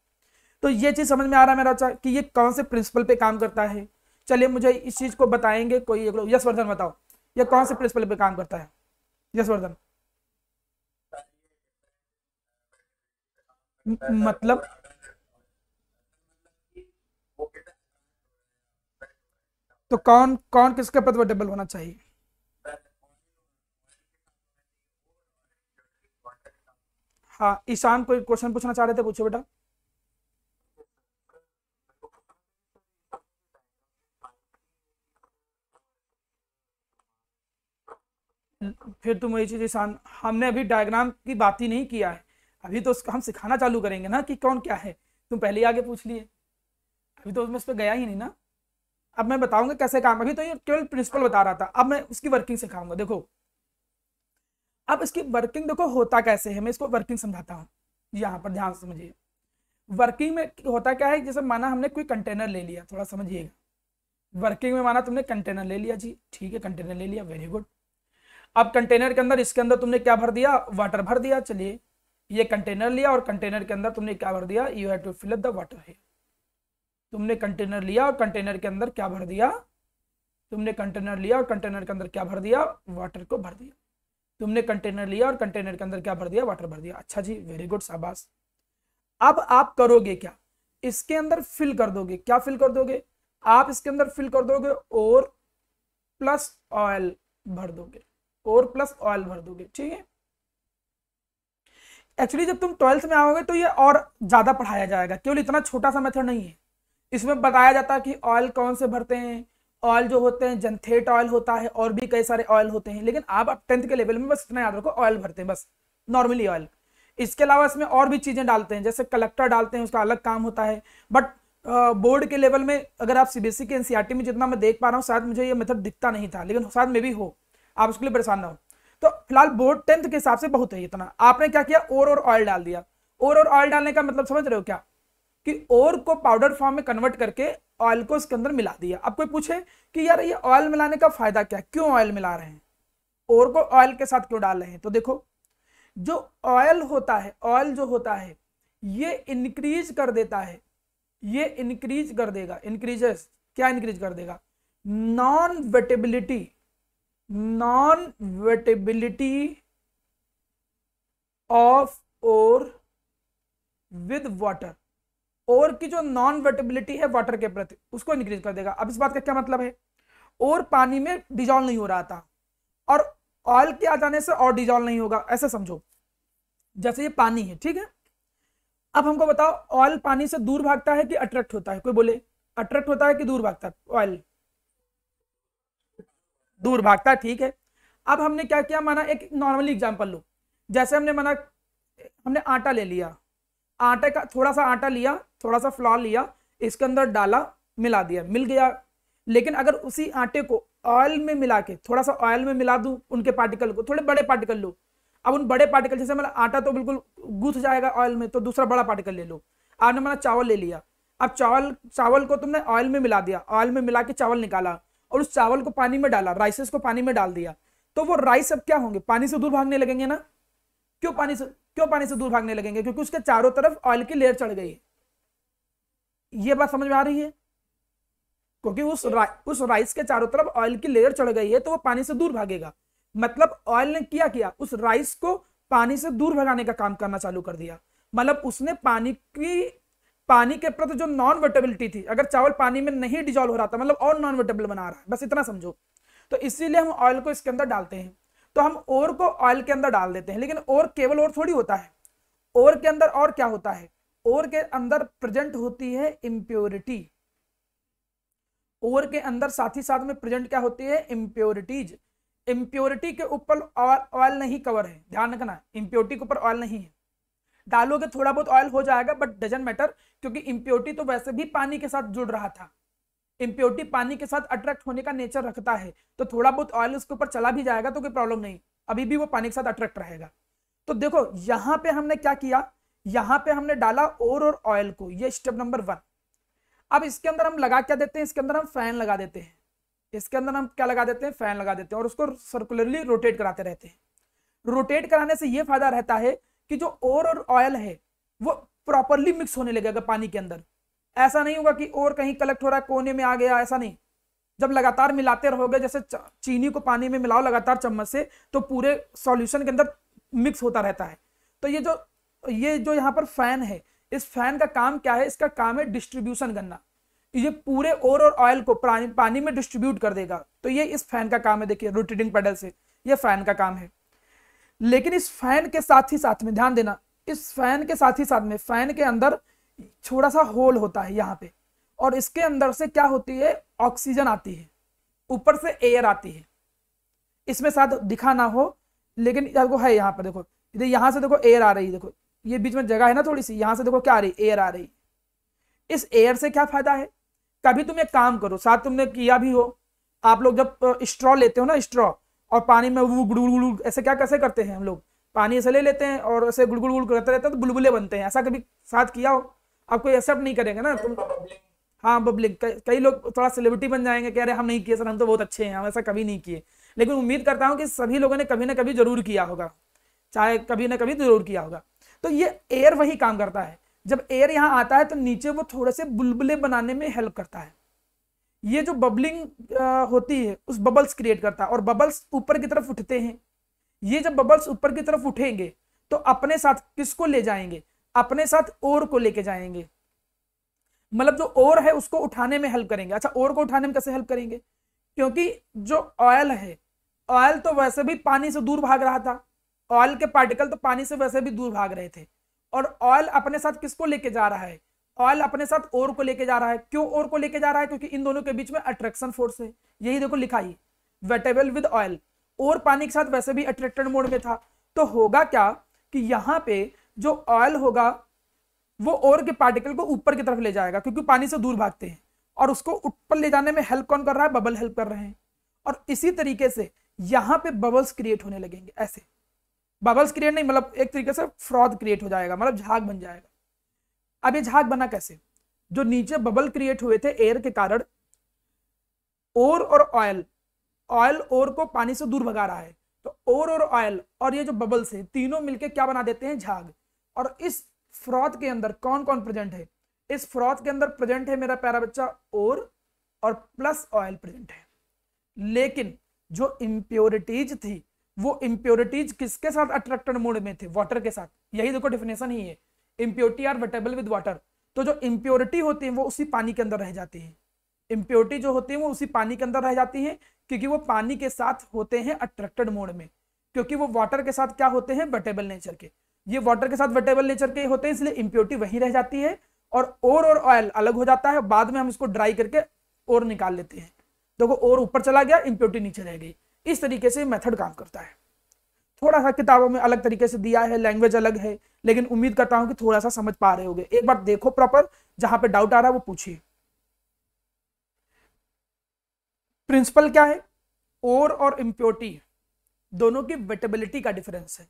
तो ये चीज समझ में आ रहा है मेरा अच्छा कि ये कौन से प्रिंसिपल पे काम करता है? चलिए मुझे इस चीज को बताएंगे कोई एक लोग। यशवर्धन बताओ, ये कौन से प्रिंसिपल पे काम करता है? यशवर्धन, मतलब तो कौन कौन किसके प्रति वेटेबल होना चाहिए? हाँ, ईशान कोई क्वेश्चन पूछना चाह रहे थे, पूछो बेटा। फिर तुम वही चीज ईशान, हमने अभी डायग्राम की बात ही नहीं किया है, अभी तो उसका हम सिखाना चालू करेंगे ना कि कौन क्या है। तुम पहले ही आगे पूछ लिए, अभी तो उसमें उस पर गया ही नहीं ना। अब मैं बताऊंगा कैसे काम, अभी तो ये केवल प्रिंसिपल बता रहा था, अब मैं उसकी वर्किंग सिखाऊंगा। देखो अब इसकी वर्किंग देखो होता कैसे है, मैं इसको वर्किंग समझाता हूँ। यहाँ पर ध्यान से समझिए, वर्किंग में होता क्या है, जैसे माना हमने कोई कंटेनर ले लिया, थोड़ा समझिएगा। वर्किंग में माना तुमने कंटेनर ले लिया जी, ठीक है, कंटेनर ले लिया, वेरी गुड। अब कंटेनर के अंदर, इसके अंदर तुमने क्या भर दिया? वाटर भर दिया। चलिए, ये कंटेनर लिया और कंटेनर के अंदर तुमने क्या भर दिया? You have to fill up the water है। तुमने कंटेनर लिया और कंटेनर के अंदर क्या भर दिया? तुमने कंटेनर लिया और कंटेनर के अंदर क्या भर दिया? वाटर को भर दिया। तुमने कंटेनर लिया और कंटेनर के अंदर क्या भर दिया? वाटर भर दिया। अच्छा जी, वेरी गुड, शाबाश। अब आप करोगे क्या? इसके अंदर फिल कर दोगे। क्या फिल कर दोगे? आप इसके अंदर फिल कर दोगे और प्लस ऑयल भर दोगे, और प्लस ऑयल भर दोगे, ठीक है। एक्चुअली जब तुम 12th में आओगे तो ये और ज्यादा पढ़ाया जाएगा, केवल इतना छोटा सा मेथड नहीं है। इसमें बताया जाता है कि ऑयल कौन से भरते हैं। ऑयल जो होते हैं, जंथेट ऑयल होता है, और भी कई सारे ऑयल होते हैं, लेकिन आप 10th के लेवल में बस इतना याद रखो, ऑयल भरते हैं बस, नॉर्मली ऑयल। इसके अलावा इसमें और भी चीजें डालते हैं, जैसे कलेक्टर डालते हैं, उसका अलग काम होता है। बट बोर्ड के लेवल में अगर आप सीबीएसई के एनसीईआरटी में जितना मैं देख पा रहा हूँ, शायद मुझे ये मेथड दिखता नहीं था, लेकिन शायद में भी हो, आप उसके लिए परेशान ना हो। तो फिलहाल बोर्ड 10th के हिसाब से बहुत है इतना। आपने क्या किया? और ऑयल डाल दिया। और ऑयल डालने का मतलब समझ रहे हो क्या? कि ओर को पाउडर फॉर्म में कन्वर्ट करके ऑयल को इसके अंदर मिला दिया। अब कोई पूछे कि यार ये ऑयल मिलाने का फायदा क्या है, क्यों ऑयल मिला रहे हैं, ओर को ऑयल के साथ क्यों डाल रहे हैं, तो देखो जो ऑयल होता है, ऑयल जो होता है ये इंक्रीज कर देता है, ये इंक्रीज कर देगा, इंक्रीजेस क्या इंक्रीज कर देगा, non wettability, non wettability of ore with water, ore की जो नॉन वेटेबिलिटी है वाटर के प्रति उसको इंक्रीज कर देगा। अब इस बात का क्या मतलब है, और पानी में डिजॉल्व नहीं हो रहा था और ऑयल के आ जाने से और डिजॉल्व नहीं होगा, ऐसे समझो जैसे ये पानी है, ठीक है। अब हमको बताओ ऑयल पानी से दूर भागता है कि अट्रैक्ट होता है, कोई बोले अट्रैक्ट होता है कि दूर भागता है, ऑयल दूर भागता है, ठीक है। अब हमने क्या किया, माना एक नॉर्मली एग्जांपल लो, जैसे हमने माना हमने आटा ले लिया, आटे का थोड़ा सा आटा लिया, थोड़ा सा फ्लोर लिया, इसके अंदर डाला, मिला दिया, मिल गया। लेकिन अगर उसी आटे को ऑयल में मिला के, थोड़ा सा ऑयल में मिला दूं उनके पार्टिकल को, थोड़े बड़े पार्टिकल लो, अब उन बड़े पार्टिकल जैसे मतलब आटा तो बिल्कुल गूंथ जाएगा ऑयल में, तो दूसरा बड़ा पार्टिकल ले लो। आपने माना चावल ले लिया, अब चावल को तुमने ऑयल में मिला दिया, ऑयल में मिला के चावल निकाला और उस चावल को पानी में डाला, राइसेस को पानी में डाल दिया, तो वो राइस अब क्या होंगे, पानी से दूर भागने लगेंगे ना। क्यों पानी से दूर भागने लगेंगे, क्योंकि उसके चारों तरफ ऑयल की लेयर चढ़ गई है। ये बात समझ में आ रही है, क्योंकि उस राइस के चारों तरफ ऑयल की लेयर चढ़ गई है तो वो पानी से दूर भागेगा। मतलब ऑयल ने किया उस राइस को पानी से दूर भगाने का काम करना चालू कर दिया। मतलब उसने पानी के प्रति जो नॉन वेटेबिलिटी थी, अगर चावल पानी में नहीं डिजॉल्व हो रहा था मतलब और नॉन वेटेबल बना रहा है, बस इतना समझो। तो इसीलिए हम ऑयल को इसके अंदर डालते हैं। तो हम ओर को ऑयल के अंदर डाल देते हैं, लेकिन ओर केवल ओर थोड़ी होता है, ओर के अंदर और क्या होता है, ओर के अंदर प्रेजेंट होती है इम्प्योरिटी, ओर के अंदर साथ ही साथ में प्रेजेंट क्या होती है, इम्प्योरिटीज। इम्प्योरिटी के ऊपर ऑयल नहीं कवर है, ध्यान रखना, इम्प्योरिटी के ऊपर ऑयल नहीं है। डालोगे थोड़ा बहुत ऑयल हो जाएगा बट डजंट मैटर, क्योंकि इम्प्योरिटी तो वैसे भी पानी के साथ जुड़ रहा था, इम्प्योरिटी पानी के साथ अट्रैक्ट होने का नेचर रखता है, तो थोड़ा बहुत ऑयल उसके ऊपर चला भी जाएगा तो कोई प्रॉब्लम नहीं, अभी भी वो पानी के साथ अट्रैक्ट रहेगा। तो देखो यहां पे हमने क्या किया, यहां पे हमने डाला ओर और ऑयल को, ये स्टेप नंबर 1। अब इसके अंदर हम लगा क्या देते हैं, इसके अंदर हम फैन लगा देते हैं, इसके अंदर हम क्या लगा देते हैं, फैन लगा देते हैं और उसको सर्कुलरली रोटेट कराते रहते हैं। रोटेट कराने से ये फायदा रहता है कि जो ओर और ऑयल है वो प्रॉपरली मिक्स होने लगेगा पानी के अंदर। ऐसा नहीं होगा कि और कहीं कलेक्ट हो रहा है कोने में आ गया, ऐसा नहीं। जब लगातार मिलाते रहोगे, जैसे चीनी को पानी में मिलाओ लगातार चम्मच से, तो पूरे सॉल्यूशन के अंदर मिक्स होता रहता है। तो ये जो यहाँ पर फैन है, इस फैन का काम क्या है, इसका काम है डिस्ट्रीब्यूशन करना, ये पूरे ओर और ऑयल को पानी में डिस्ट्रीब्यूट कर देगा। तो ये इस फैन का काम है, देखिए रोटेटिंग पेडल से ये फैन का काम है। लेकिन इस फैन के साथ ही साथ में ध्यान देना, इस फैन के साथ ही साथ में फैन के अंदर थोड़ा सा होल होता है यहाँ पे, और इसके अंदर से क्या होती है, ऑक्सीजन आती है, ऊपर से एयर आती है। इसमें शायद दिखा ना हो लेकिन देखो है यहाँ पर, देखो यहाँ से देखो एयर आ रही है, देखो ये बीच में जगह है ना थोड़ी सी, यहाँ से देखो क्या आ रही, एयर आ रही। इस एयर से क्या फायदा है, कभी तुम एक काम करो, साथ तुमने किया भी हो, आप लोग जब स्ट्रॉ लेते हो ना, स्ट्रॉ और पानी में वो गुड़गुड़ ऐसे क्या कैसे करते हैं हम लोग, पानी ऐसे ले लेते हैं और ऐसे गुड़गुड़ करते रहते हैं तो बुलबुले बनते हैं, ऐसा कभी साथ किया हो? आप कोई एक्सेप्ट नहीं करेंगे ना तुम, हाँ बबलिंग। कई लोग थोड़ा सेलिब्रिटी बन जाएंगे, कह रहे हम नहीं किए सर, हम तो बहुत अच्छे हैं, हम ऐसा कभी नहीं किए। लेकिन उम्मीद करता हूँ कि सभी लोगों ने कभी ना कभी जरूर किया होगा, चाहे कभी ना कभी जरूर किया होगा। तो ये एयर वही काम करता है, जब एयर यहाँ आता है तो नीचे वो थोड़े से बुलबुले बनाने में हेल्प करता है। ये जो बबलिंग होती है उस बबल्स क्रिएट करता है, और बबल्स ऊपर की तरफ उठते हैं। ये जब बबल्स ऊपर की तरफ उठेंगे तो अपने साथ किसको ले जाएंगे, अपने साथ ओर को लेके जाएंगे, मतलब जो ओर है उसको उठाने में हेल्प करेंगे। अच्छा, ओर को उठाने में कैसे हेल्प करेंगे, क्योंकि जो ऑयल है, ऑयल तो वैसे भी पानी से दूर भाग रहा था, ऑयल के पार्टिकल तो पानी से वैसे भी दूर भाग रहे थे, और ऑयल अपने साथ किसको लेके जा रहा है, ऑयल अपने साथ ओर को लेके जा रहा है। क्यों ओर को लेके जा रहा है, क्योंकि इन दोनों के बीच में अट्रैक्शन फोर्स है, यही देखो लिखा ही, वेटेबल विद ऑयल। और पानी के साथ वैसे भी अट्रैक्टेड मोड में था, तो होगा क्या कि यहाँ पे जो ऑयल होगा वो ओर के पार्टिकल को ऊपर की तरफ ले जाएगा, क्योंकि पानी से दूर भागते हैं, और उसको ऊपर ले जाने में हेल्प कौन कर रहा है, बबल हेल्प कर रहे हैं। और इसी तरीके से यहाँ पे बबल्स क्रिएट होने लगेंगे, ऐसे बबल्स क्रिएट नहीं, मतलब एक तरीके से फ्रॉथ क्रिएट हो जाएगा, मतलब झाग बन जाएगा। अब ये झाग बना कैसे, जो नीचे बबल क्रिएट हुए थे एयर के कारण, ओर और ऑयल, ऑयल ओर को पानी से दूर भगा रहा है, तो ओर और ऑयल और ये जो बबल्स है तीनों मिलके क्या बना देते हैं, झाग। और इस फ्रॉथ के अंदर कौन कौन प्रेजेंट है, इस फ्रॉथ के अंदर प्रेजेंट है मेरा प्यारा बच्चा ओर और प्लस ऑयल प्रेजेंट है। लेकिन जो इम्प्योरिटीज थी वो इम्प्योरिटीज किसके साथ अट्रैक्टेड मोड में थे, वाटर के साथ। यही देखो डिफिनेशन ही है, impurity are wettable with water. तो जो इम्प्योरिटी होती है वो उसी पानी के अंदर रह जाती है, इम्प्योरिटी जो होती है वो उसी पानी के अंदर रह जाती है, क्योंकि वो पानी के साथ होते हैं अट्रैक्टेड मोड में, क्योंकि वो वाटर के साथ क्या होते हैं, वेटेबल नेचर के। ये वाटर के साथ वेटेबल नेचर के होते हैं, इसलिए इम्प्योरिटी वहीं रह जाती है और ओर और ऑयल अलग हो जाता है। बाद में हम इसको ड्राई करके और निकाल लेते हैं। देखो और ऊपर चला गया, इम्प्योरिटी नीचे रह गई। इस तरीके से मेथड काम करता है। थोड़ा सा किताबों में अलग तरीके से दिया है, लैंग्वेज अलग है, लेकिन उम्मीद करता हूं कि थोड़ा सा समझ पा रहे होगे। एक बार देखो प्रॉपर, जहां पे डाउट आ रहा है वो पूछिए। प्रिंसिपल क्या है, ओर और इम्प्योरिटी दोनों की वेटेबिलिटी का डिफरेंस है।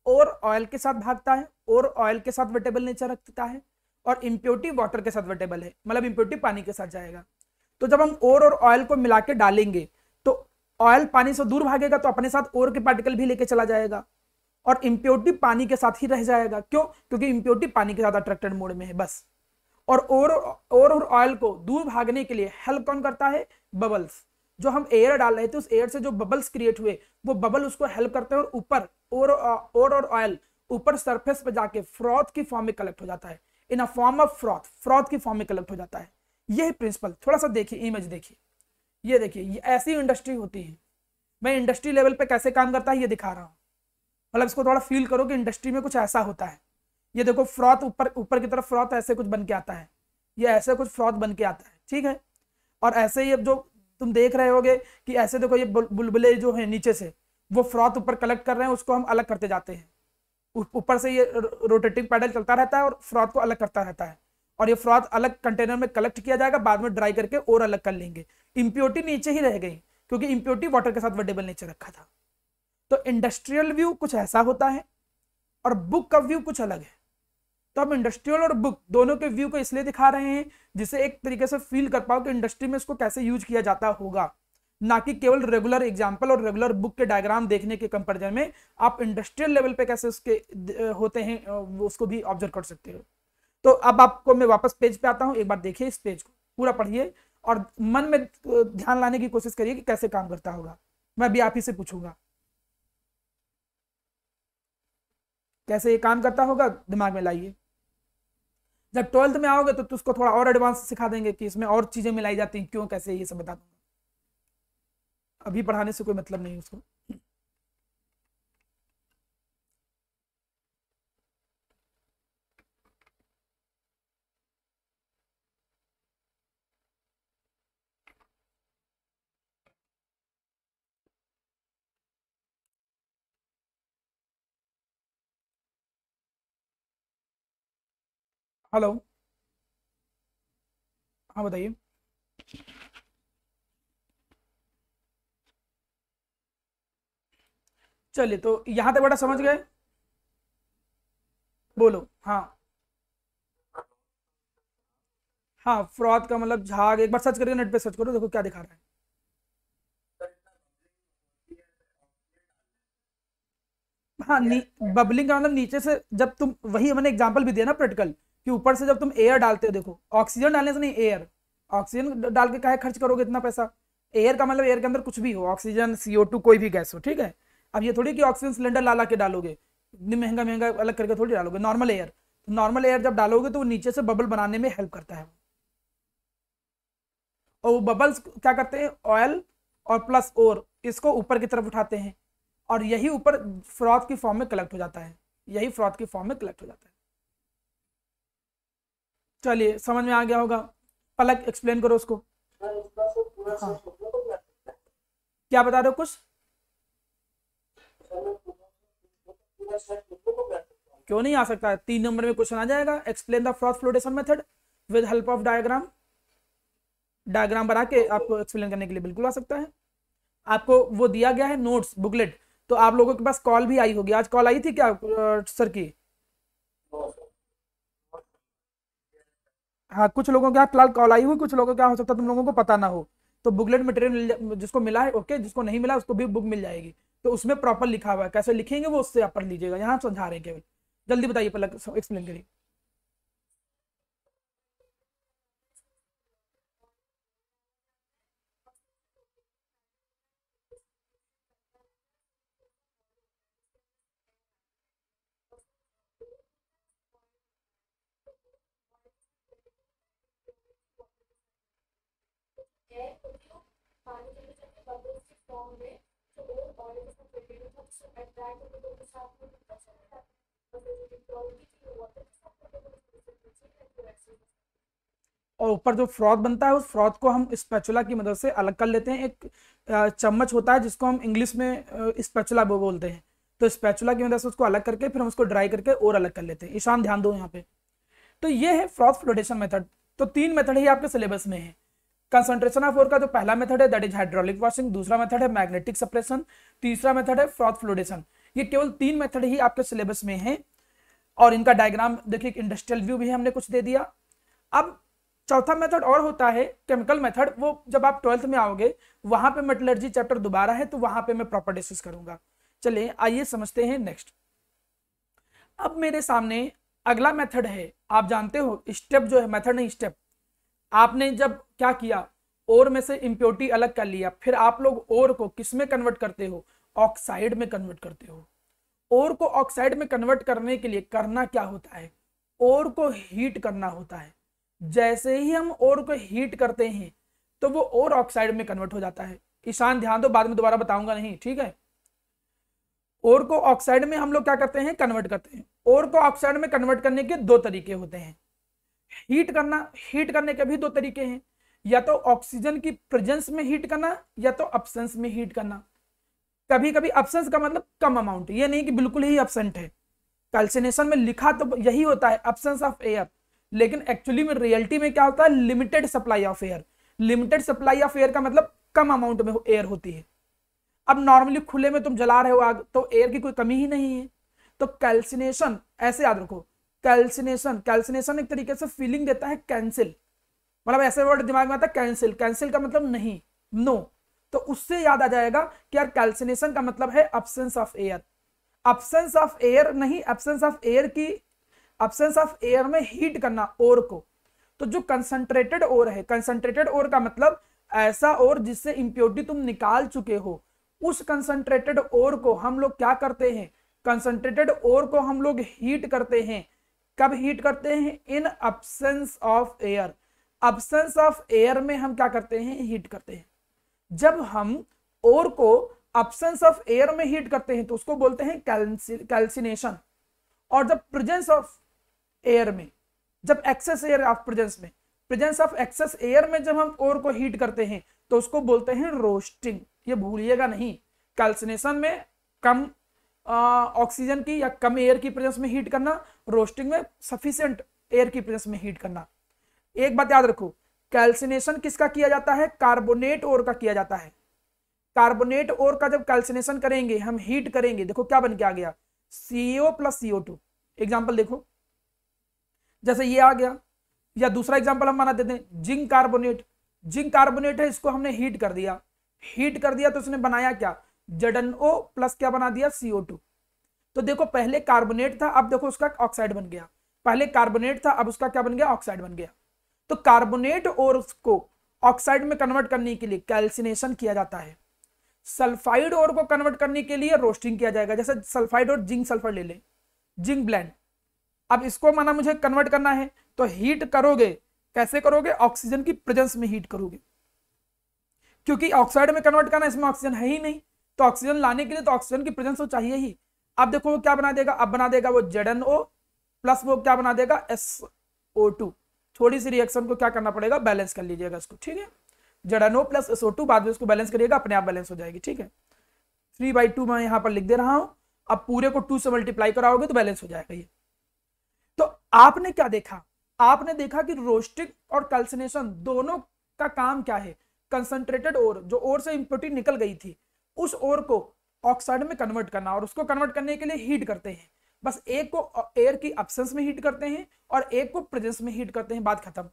और ऑयल के साथ भागता है, और ऑयल के साथ वेटेबल नेचर रखता है, और इम्प्योरिटी वाटर के साथ वेटेबल है, मतलब इम्प्योरिटी पानी के साथ जाएगा। तो जब हम और ऑयल को मिला के डालेंगे तो ऑयल पानी से दूर भागेगा तो अपने साथ और के पार्टिकल भी लेके चला जाएगा, और इम्प्योरिटी पानी के साथ ही रह जाएगा। क्यों, क्योंकि इम्प्योरिटी पानी के साथ अट्रैक्टेड मोड में है बस। और ऑयल को दूर भागने के लिए हेल्प कौन करता है, बबल्स। जो हम एयर डाल रहे थे उस एयर से जो बबल्स क्रिएट हुए वो बबल उसको हेल्प करते हैं, और ऊपर और ऑयल ऊपर सरफेस पे जाके फ्रॉथ की फॉर्म में कलेक्ट हो जाता है, इन अ फॉर्म ऑफ फ्रॉथ की फॉर्म में कलेक्ट हो जाता है। यही प्रिंसिपल, थोड़ा सा देखिए इमेज देखिए, ये देखिए, ये ऐसी इंडस्ट्री होती है। मैं इंडस्ट्री लेवल पे कैसे काम करता है ये दिखा रहा हूँ, मतलब इसको थोड़ा फील करो कि इंडस्ट्री में कुछ ऐसा होता है। ये देखो फ्रॉथ ऊपर की तरफ फ्रॉथ ऐसे कुछ बन के आता है, ये ऐसे कुछ फ्रॉथ बन के आता है, ठीक है। और ऐसे ही जो तुम देख रहे होगे कि ऐसे देखो ये बुलबुले जो है नीचे से वो फ्रॉथ ऊपर कलेक्ट कर रहे हैं, उसको हम अलग करते जाते हैं। ऊपर से ये रोटेटिंग पैडल चलता रहता है और फ्रॉथ को अलग करता रहता है, और ये फ्रॉथ अलग कंटेनर में कलेक्ट किया जाएगा, बाद में ड्राई करके और अलग कर लेंगे। इम्प्योरिटी नीचे ही रह गई क्योंकि इम्प्योरिटी वाटर के साथ वेटेबल नेचर रखा था। तो इंडस्ट्रियल व्यू कुछ ऐसा होता है और बुक का व्यू कुछ अलग है। तो हम इंडस्ट्रियल और बुक दोनों के व्यू को इसलिए दिखा रहे हैं जिससे एक तरीके से फील कर पाओ कि इंडस्ट्री में इसको कैसे यूज किया जाता होगा, ना कि केवल रेगुलर एग्जाम्पल और रेगुलर बुक के डायग्राम देखने के कंपैरिजन में आप इंडस्ट्रियल लेवल पे कैसे उसके होते हैं उसको भी ऑब्जर्व कर सकते हो। तो अब आपको मैं वापस पेज पे आता हूँ, एक बार देखिए इस पेज को पूरा पढ़िए और मन में ध्यान लाने की कोशिश करिए कि कैसे काम करता होगा। मैं अभी आप ही से पूछूंगा कैसे ये काम करता होगा, दिमाग में लाइए। जब 12th में आओगे तो उसको थोड़ा और एडवांस सिखा देंगे कि इसमें और चीजें मिलाई जाती हैं, क्यों कैसे, ये सब बता दूंगा। अभी पढ़ाने से कोई मतलब नहीं उसको। हेलो, हाँ बताइए। चलिए तो यहां तक बेटा समझ गए, बोलो। हाँ हाँ, फ्रॉथ का मतलब झाग, एक बार सर्च करके नेट पे सर्च करो, देखो क्या दिखा रहा है। हाँ, बबलिंग का मतलब नीचे से जब तुम, वही मैंने एग्जांपल भी दिया ना प्रैक्टिकल, कि ऊपर से जब तुम एयर डालते हो, देखो ऑक्सीजन डालने से नहीं, एयर, ऑक्सीजन डाल के काहे खर्च करोगे इतना पैसा। एयर का मतलब एयर के अंदर कुछ भी हो, ऑक्सीजन CO2 कोई भी गैस हो, ठीक है। अब ये थोड़ी कि ऑक्सीजन सिलेंडर ला के डालोगे, इतनी महंगा महंगा अलग करके थोड़ी डालोगे। नॉर्मल एयर, तो नॉर्मल एयर जब डालोगे तो वो नीचे से बबल बनाने में हेल्प करता है, और वो बबल्स क्या करते हैं, ऑयल और प्लस और इसको ऊपर की तरफ उठाते हैं, और यही ऊपर फ्रॉथ की फॉर्म में कलेक्ट हो जाता है, यही फ्रॉथ की फॉर्म में कलेक्ट हो जाता है। चलिए समझ में आ गया होगा। पलक एक्सप्लेन करो उसको। हाँ, क्या बता रहे हो कुछ, क्यों नहीं आ सकता है। 3 नंबर में क्वेश्चन आ जाएगा, explain the froth flotation method with help of diagram. Diagram बना के आपको एक्सप्लेन करने के लिए बिल्कुल आ सकता है। आपको वो दिया गया है नोट्स बुकलेट, तो आप लोगों के पास कॉल भी आई होगी, आज कॉल आई थी क्या सर की। हाँ, कुछ लोगों के यहाँ फिलहाल कॉल आई हुई, कुछ लोगों के यहाँ हो सकता है तुम लोगों को पता ना हो। तो बुकलेट मटेरियल जिसको मिला है ओके, जिसको नहीं मिला उसको भी बुक मिल जाएगी। तो उसमें प्रॉपर लिखा हुआ है, कैसे लिखेंगे वो उससे आप पढ़ लीजिएगा, यहाँ समझा रहे हैं केवल। जल्दी बताइए, पहले एक्सप्लेन करिए। और ऊपर जो फ्रॉथ बनता है उस फ्रॉथ को हम स्पैचुला की मदद से अलग कर लेते हैं। एक चम्मच होता है जिसको हम इंग्लिश में स्पैचुला बोलते हैं। तो स्पैचुला की मदद से उसको अलग करके फिर हम उसको ड्राई करके और अलग कर लेते हैं। ईशान ध्यान दो यहाँ पे। तो ये है फ्रॉथ फ्लोटेशन मेथड। तो 3 मेथड ही आपके सिलेबस में है। कंसंट्रेशन ऑफ ओर का जो पहला मेथड है दैट इज हाइड्रोलिक वॉशिंग, दूसरा मेथड है मैग्नेटिक सप्रेशन, तीसरा मेथड है फ्रॉथ फ्लोटेशन। ये केवल 3 मेथड ही आपके सिलेबस में है। और इनका डायग्राम देखिए, इंडस्ट्रियल व्यू भी हमने कुछ दे दिया। अब चौथा मेथड और होता है केमिकल मेथड। वो जब आप 12th में आओगे वहां पे मेटलर्जी चैप्टर दोबारा है, तो वहां पे मैं प्रॉपर डिस्कस करूंगा। चलिए आइए समझते हैं नेक्स्ट। अब मेरे सामने अगला मेथड है। आप जानते हो स्टेप जो है, मेथड नहीं स्टेप। आपने जब क्या किया, ओर में से इम्प्योरिटी अलग कर लिया, फिर आप लोग ओर को किस में कन्वर्ट करते हो, ऑक्साइड में कन्वर्ट करते हो। ओर को ऑक्साइड में कन्वर्ट करने के लिए करना क्या होता है, ओर को हीट करना होता है। जैसे ही हम ओर को हीट करते हैं तो वो ओर ऑक्साइड में कन्वर्ट हो जाता है। ईशान ध्यान दो, बाद में दोबारा बताऊंगा नहीं, ठीक है। ओर को ऑक्साइड में हम लोग क्या करते हैं, कन्वर्ट करते हैं। ओर को ऑक्साइड में कन्वर्ट करने के 2 तरीके होते हैं। हीट करने के भी 2 तरीके हैं, या तो ऑक्सीजन की प्रेजेंस में हीट करना या तो अब्सेंस में हीट करना। कभी कभी अब्सेंस का मतलब कम अमाउंट, ये नहीं कि बिल्कुल ही अब्सेंट है। कैल्सिनेशन में लिखा तो यही होता है, अब्सेंस ऑफ एयर, लेकिन एक्चुअली में रियलिटी में क्या होता है, limited supply of air. Limited supply of air का मतलब कम अमाउंट में एयर होती है। अब नॉर्मली खुले में तुम जला रहे हो आग, तो एयर की कोई कमी ही नहीं है। तो कैल्सिनेशन, ऐसे याद रखो, कैल्सिनेशन एक तरीके से फीलिंग देता है कैंसिल, मतलब ऐसे वर्ड दिमाग में आता है कैंसिल। कैंसिल का मतलब नहीं, नो। तो उससे याद आ जाएगा कि यार कैल्सिनेशन का मतलब है absence of air. Absence of air नहीं, अब्सेंस ऑफ एयर की, अब्सेंस ऑफ एयर में हीट करना ओर को। तो जो कंसंट्रेटेड ओर है, कंसंट्रेटेड ओर का मतलब ऐसा ओर जिससे इंप्योरिटी तुम निकाल चुके हो, उस कंसंट्रेटेड ओर को हम लोग क्या करते हैं, कंसंट्रेटेड ओर को हम लोग हीट करते हैं। कब हीट करते हैं, इन absence of air. Absence of air में हम क्या करते हैं, हीट करते हैं। जब हम ओर को अब्सेंस ऑफ एयर में हीट करते हैं तो उसको बोलते हैं कैल्सिनेशन। और जब प्रेजेंस ऑफ एयर में, जब एक्सेस एयर ऑफ प्रेजेंस में, प्रेजेंस ऑफ एक्सेस एयर में जब हम ओर को हीट करते हैं तो उसको बोलते हैं रोस्टिंग। ये भूलिएगा नहीं, कैल्सिनेशन में कम ऑक्सीजन की या कम एयर की प्रेजेंस में हीट करना, रोस्टिंग में सफिशिएंट एयर की प्रेजेंस में हीट करना। एक बात याद रखो, कैल्सिनेशन किसका किया जाता है, कार्बोनेट ओर का किया जाता है। कार्बोनेट ओर का जब कैल्सिनेशन करेंगे, हम हीट करेंगे, देखो क्या बन के आ गया, CO + CO2। एग्जाम्पल देखो, जैसे ये आ गया। या दूसरा एग्जाम्पल हम बना देते हैं, जिंक कार्बोनेट। जिंक कार्बोनेट है, इसको हमने हीट कर दिया। हीट कर दिया तो उसने बनाया क्या, ZnO प्लस क्या बना दिया, CO2। तो देखो पहले कार्बोनेट था, अब देखो उसका ऑक्साइड बन गया। पहले कार्बोनेट था, अब उसका क्या बन गया, ऑक्साइड बन गया। तो कार्बोनेट और उसको ऑक्साइड में कन्वर्ट करने के लिए कैल्सिनेशन किया जाता है। सल्फाइड और को कन्वर्ट करने के लिए रोस्टिंग किया जाएगा। जैसे सल्फाइड और जिंक सल्फर ले लें, जिंक ब्लेंड। अब इसको माना मुझे कन्वर्ट करना है तो हीट करोगे, कैसे करोगे, ऑक्सीजन की प्रेजेंस में हीट करोगे, क्योंकि ऑक्साइड में कन्वर्ट करना, इसमें ऑक्सीजन है ही नहीं। तो ऑक्सीजन लाने के लिए तो ऑक्सीजन की प्रेजेंस तो चाहिए ही। अब देखो वो क्या बना देगा, अब बना देगा वो ZnO प्लस वो क्या बना देगा, SO2। थोड़ी सी रिएक्शन को क्या करना पड़ेगा, बैलेंस कर लीजिएगा इसको, ठीक है। ZnO + SO2, बाद में उसको बैलेंस करिएगा, अपने आप बैलेंस हो जाएगी, ठीक है। 3/2 मैं यहाँ पर लिख दे रहा हूं। अब पूरे को 2 से मल्टीप्लाई कराओगे तो बैलेंस हो जाएगा ये। तो आपने क्या देखा, आपने देखा कि रोस्टिंग और कैल्सिनेशन दोनों का काम क्या है, कंसंट्रेटेड ओर, जो ओर से इंप्योरिटी निकल गई थी, उस ओर को ऑक्साइड में कन्वर्ट करना, और उसको कन्वर्ट करने के लिए हीट करते हैं। बस एक को एयर की अब्सेंस में हीट करते हैं और एक को प्रेजेंस में हीट करते हैं, बात खत्म।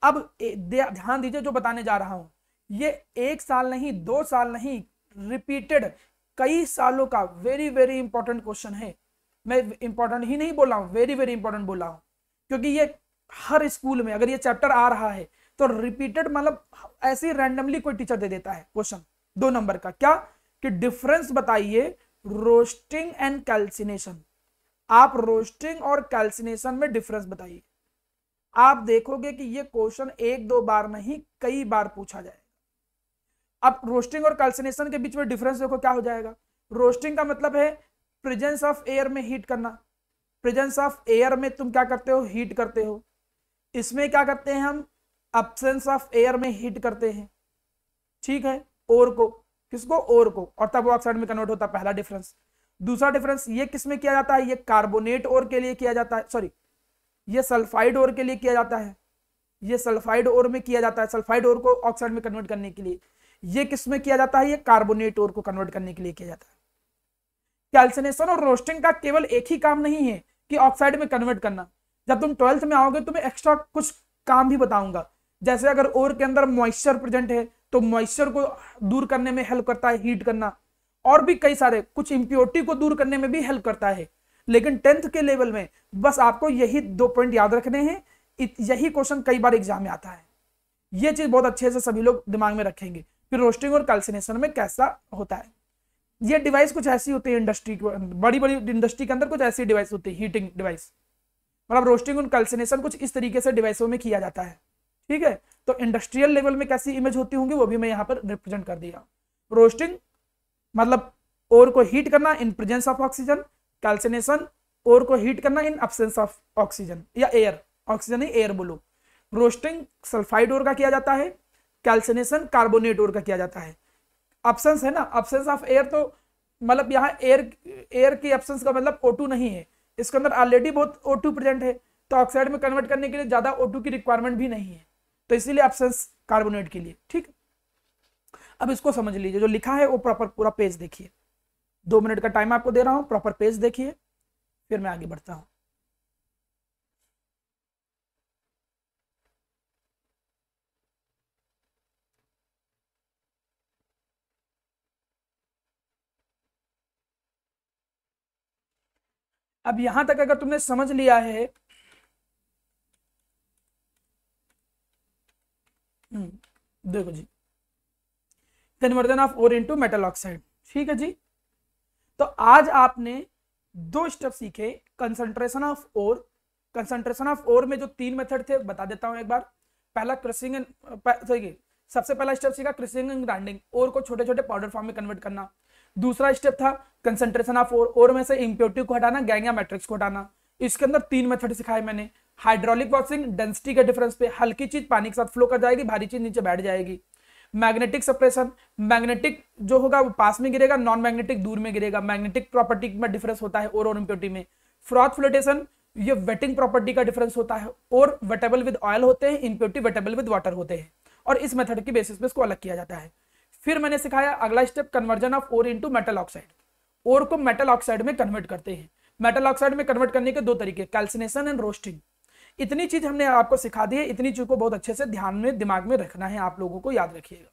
अब ध्यान दीजिए जो बताने जा रहा हूं, ये 1 साल नहीं, 2 साल नहीं, रिपीटेड कई सालों का वेरी वेरी इंपॉर्टेंट क्वेश्चन है। मैं इंपॉर्टेंट ही नहीं बोल रहा हूं, वेरी वेरी इंपॉर्टेंट बोल रहा हूं, क्योंकि ये हर स्कूल में अगर ये चैप्टर आ रहा है तो रिपीटेड, मतलब ऐसे रैंडमली कोई टीचर दे देता है क्वेश्चन 2 नंबर का। क्या कि डिफरेंस बताइए रोस्टिंग एंड कैल्सिनेशन। आप रोस्टिंग और कैल्सिनेशन में डिफरेंस बताइए। आप देखोगे कि ये क्वेश्चन 1-2 बार नहीं, कई बार पूछा जाएगा। अब रोस्टिंग और कैल्सिनेशन के बीच में डिफरेंस देखो क्या हो जाएगा। रोस्टिंग का मतलब है प्रेजेंस ऑफ एयर में हीट करना। प्रेजेंस ऑफ एयर में तुम क्या करते हो, हीट करते हो। इसमें क्या करते हैं हम, एब्सेंस ऑफ एयर में हीट करते हैं, ठीक है। ओर को, किसको, ओर को, और तब वो ऑक्साइड में कन्वर्ट होता है, पहला डिफरेंस। दूसरा डिफरेंस ये किस में किया जाता है, ये कार्बोनेट ओर के लिए किया जाता है, सॉरी ये सल्फाइड ओर के लिए किया जाता है, ये सल्फाइड ओर में किया जाता है, सल्फाइड ओर को ऑक्साइड में कन्वर्ट करने के लिए। ये किस में किया जाता है, ये कार्बोनेट ओर को कन्वर्ट करने के लिए किया जाता है। कैल्सिनेशन और रोस्टिंग का केवल एक ही काम नहीं है कि ऑक्साइड में कन्वर्ट करना। जब तुम 12th में आओगे तुम्हें एक्स्ट्रा कुछ काम भी बताऊंगा, जैसे अगर ओर के अंदर मॉइस्चर प्रेजेंट है तो मॉइस्चर को दूर करने में हेल्प करता है हीट करना, और भी कई सारे कुछ इंप्योरिटी को दूर करने में भी हेल्प करता है। लेकिन 10th के लेवल में बस आपको यही 2 पॉइंट याद रखने हैं। यही क्वेश्चन कई बार एग्जाम में आता है, ये चीज बहुत अच्छे से सभी लोग दिमाग में रखेंगे। फिर रोस्टिंग और कैल्सिनेशन में कैसा होता है, ये डिवाइस कुछ ऐसी होती है इंडस्ट्री, बड़ी बड़ी इंडस्ट्री के अंदर कुछ ऐसी डिवाइस होती है, हीटिंग डिवाइस, मतलब रोस्टिंग और कैल्सिनेशन कुछ इस तरीके से डिवाइसों में किया जाता है, ठीक है। तो इंडस्ट्रियल लेवल में कैसी इमेज होती होंगी वो भी मैं यहाँ पर रिप्रेजेंट कर दिया। रोस्टिंग मतलब ओर को हीट करना in presence of oxygen, calcination ore को हीट करना इन एब्सेंस ऑफ ऑक्सीजन या एयर, ऑक्सीजन ही एयर बोलो। रोस्टिंग सल्फाइड ओर का किया जाता है, कैल्सिनेशन कार्बोनेट ओर का किया जाता है। एब्सेंस है ना, एब्सेंस ऑफ एयर, तो मतलब यहाँ एयर की एब्सेंस का मतलब O2 नहीं है, इसके अंदर ऑलरेडी बहुत O2 प्रेजेंट है, तो ऑक्साइड में कन्वर्ट करने के लिए ज्यादा O2 की रिक्वायरमेंट भी नहीं है, तो इसीलिए एब्सेंस कार्बोनेट के लिए, ठीक। अब इसको समझ लीजिए, जो लिखा है वो प्रॉपर पूरा पेज देखिए। 2 मिनट का टाइम आपको दे रहा हूं, प्रॉपर पेज देखिए, फिर मैं आगे बढ़ता हूं। अब यहां तक अगर तुमने समझ लिया है, देखो जी, conversion of ore into metal oxide, ठीक है जी। तो आज आपने 2 स्टेप सीखे, concentration of ore. Concentration of ore में जो 3 मेथड थे बता देता हूं एक बार। पहला क्रशिंग एंड, सबसे पहला स्टेप सीखा क्रशिंग एंड ग्राइंडिंग, ओर को छोटे छोटे पाउडर फॉर्म में कन्वर्ट करना। दूसरा स्टेप था कंसंट्रेशन ऑफ ओर, ओर में से इंप्योरिटी को हटाना, गैंग या मैट्रिक्स को हटाना। इसके अंदर 3 मेथड सिखाए मैंने। हाइड्रोलिक वॉशिंग, डेंसिटी के डिफरेंस पे, हल्की चीज पानी के साथ फ्लो कर जाएगी, भारी चीज नीचे बैठ जाएगी। मैग्नेटिक सप्रेशन, मैग्नेटिक जो होगा वो पास में गिरेगा, नॉन मैग्नेटिक दूर में गिरेगा। मैग्नेटिक प्रॉपर्टी में डिफरेंस होता है ओर और इंप्योरिटी में। फ्रॉथ फ्लोटेशन, ये वेटिंग प्रॉपर्टी का डिफरेंस होता है, और वेटेबल विद ऑयल होते हैं, इंप्योरिटी वेटेबल विद वाटर होते हैं, और इस मेथड की बेसिस पे इसको अलग किया जाता है। फिर मैंने सिखाया अगला step, conversion of ore into metal oxide. Ore को मेटल ऑक्साइड में कन्वर्ट करते हैं। मेटल ऑक्साइड में कन्वर्ट करने के 2 तरीके, कैल्सिनेशन एंड रोस्टिंग। इतनी चीज हमने आपको सिखा दी है, इतनी चीज को बहुत अच्छे से ध्यान में दिमाग में रखना है, आप लोगों को याद रखिएगा।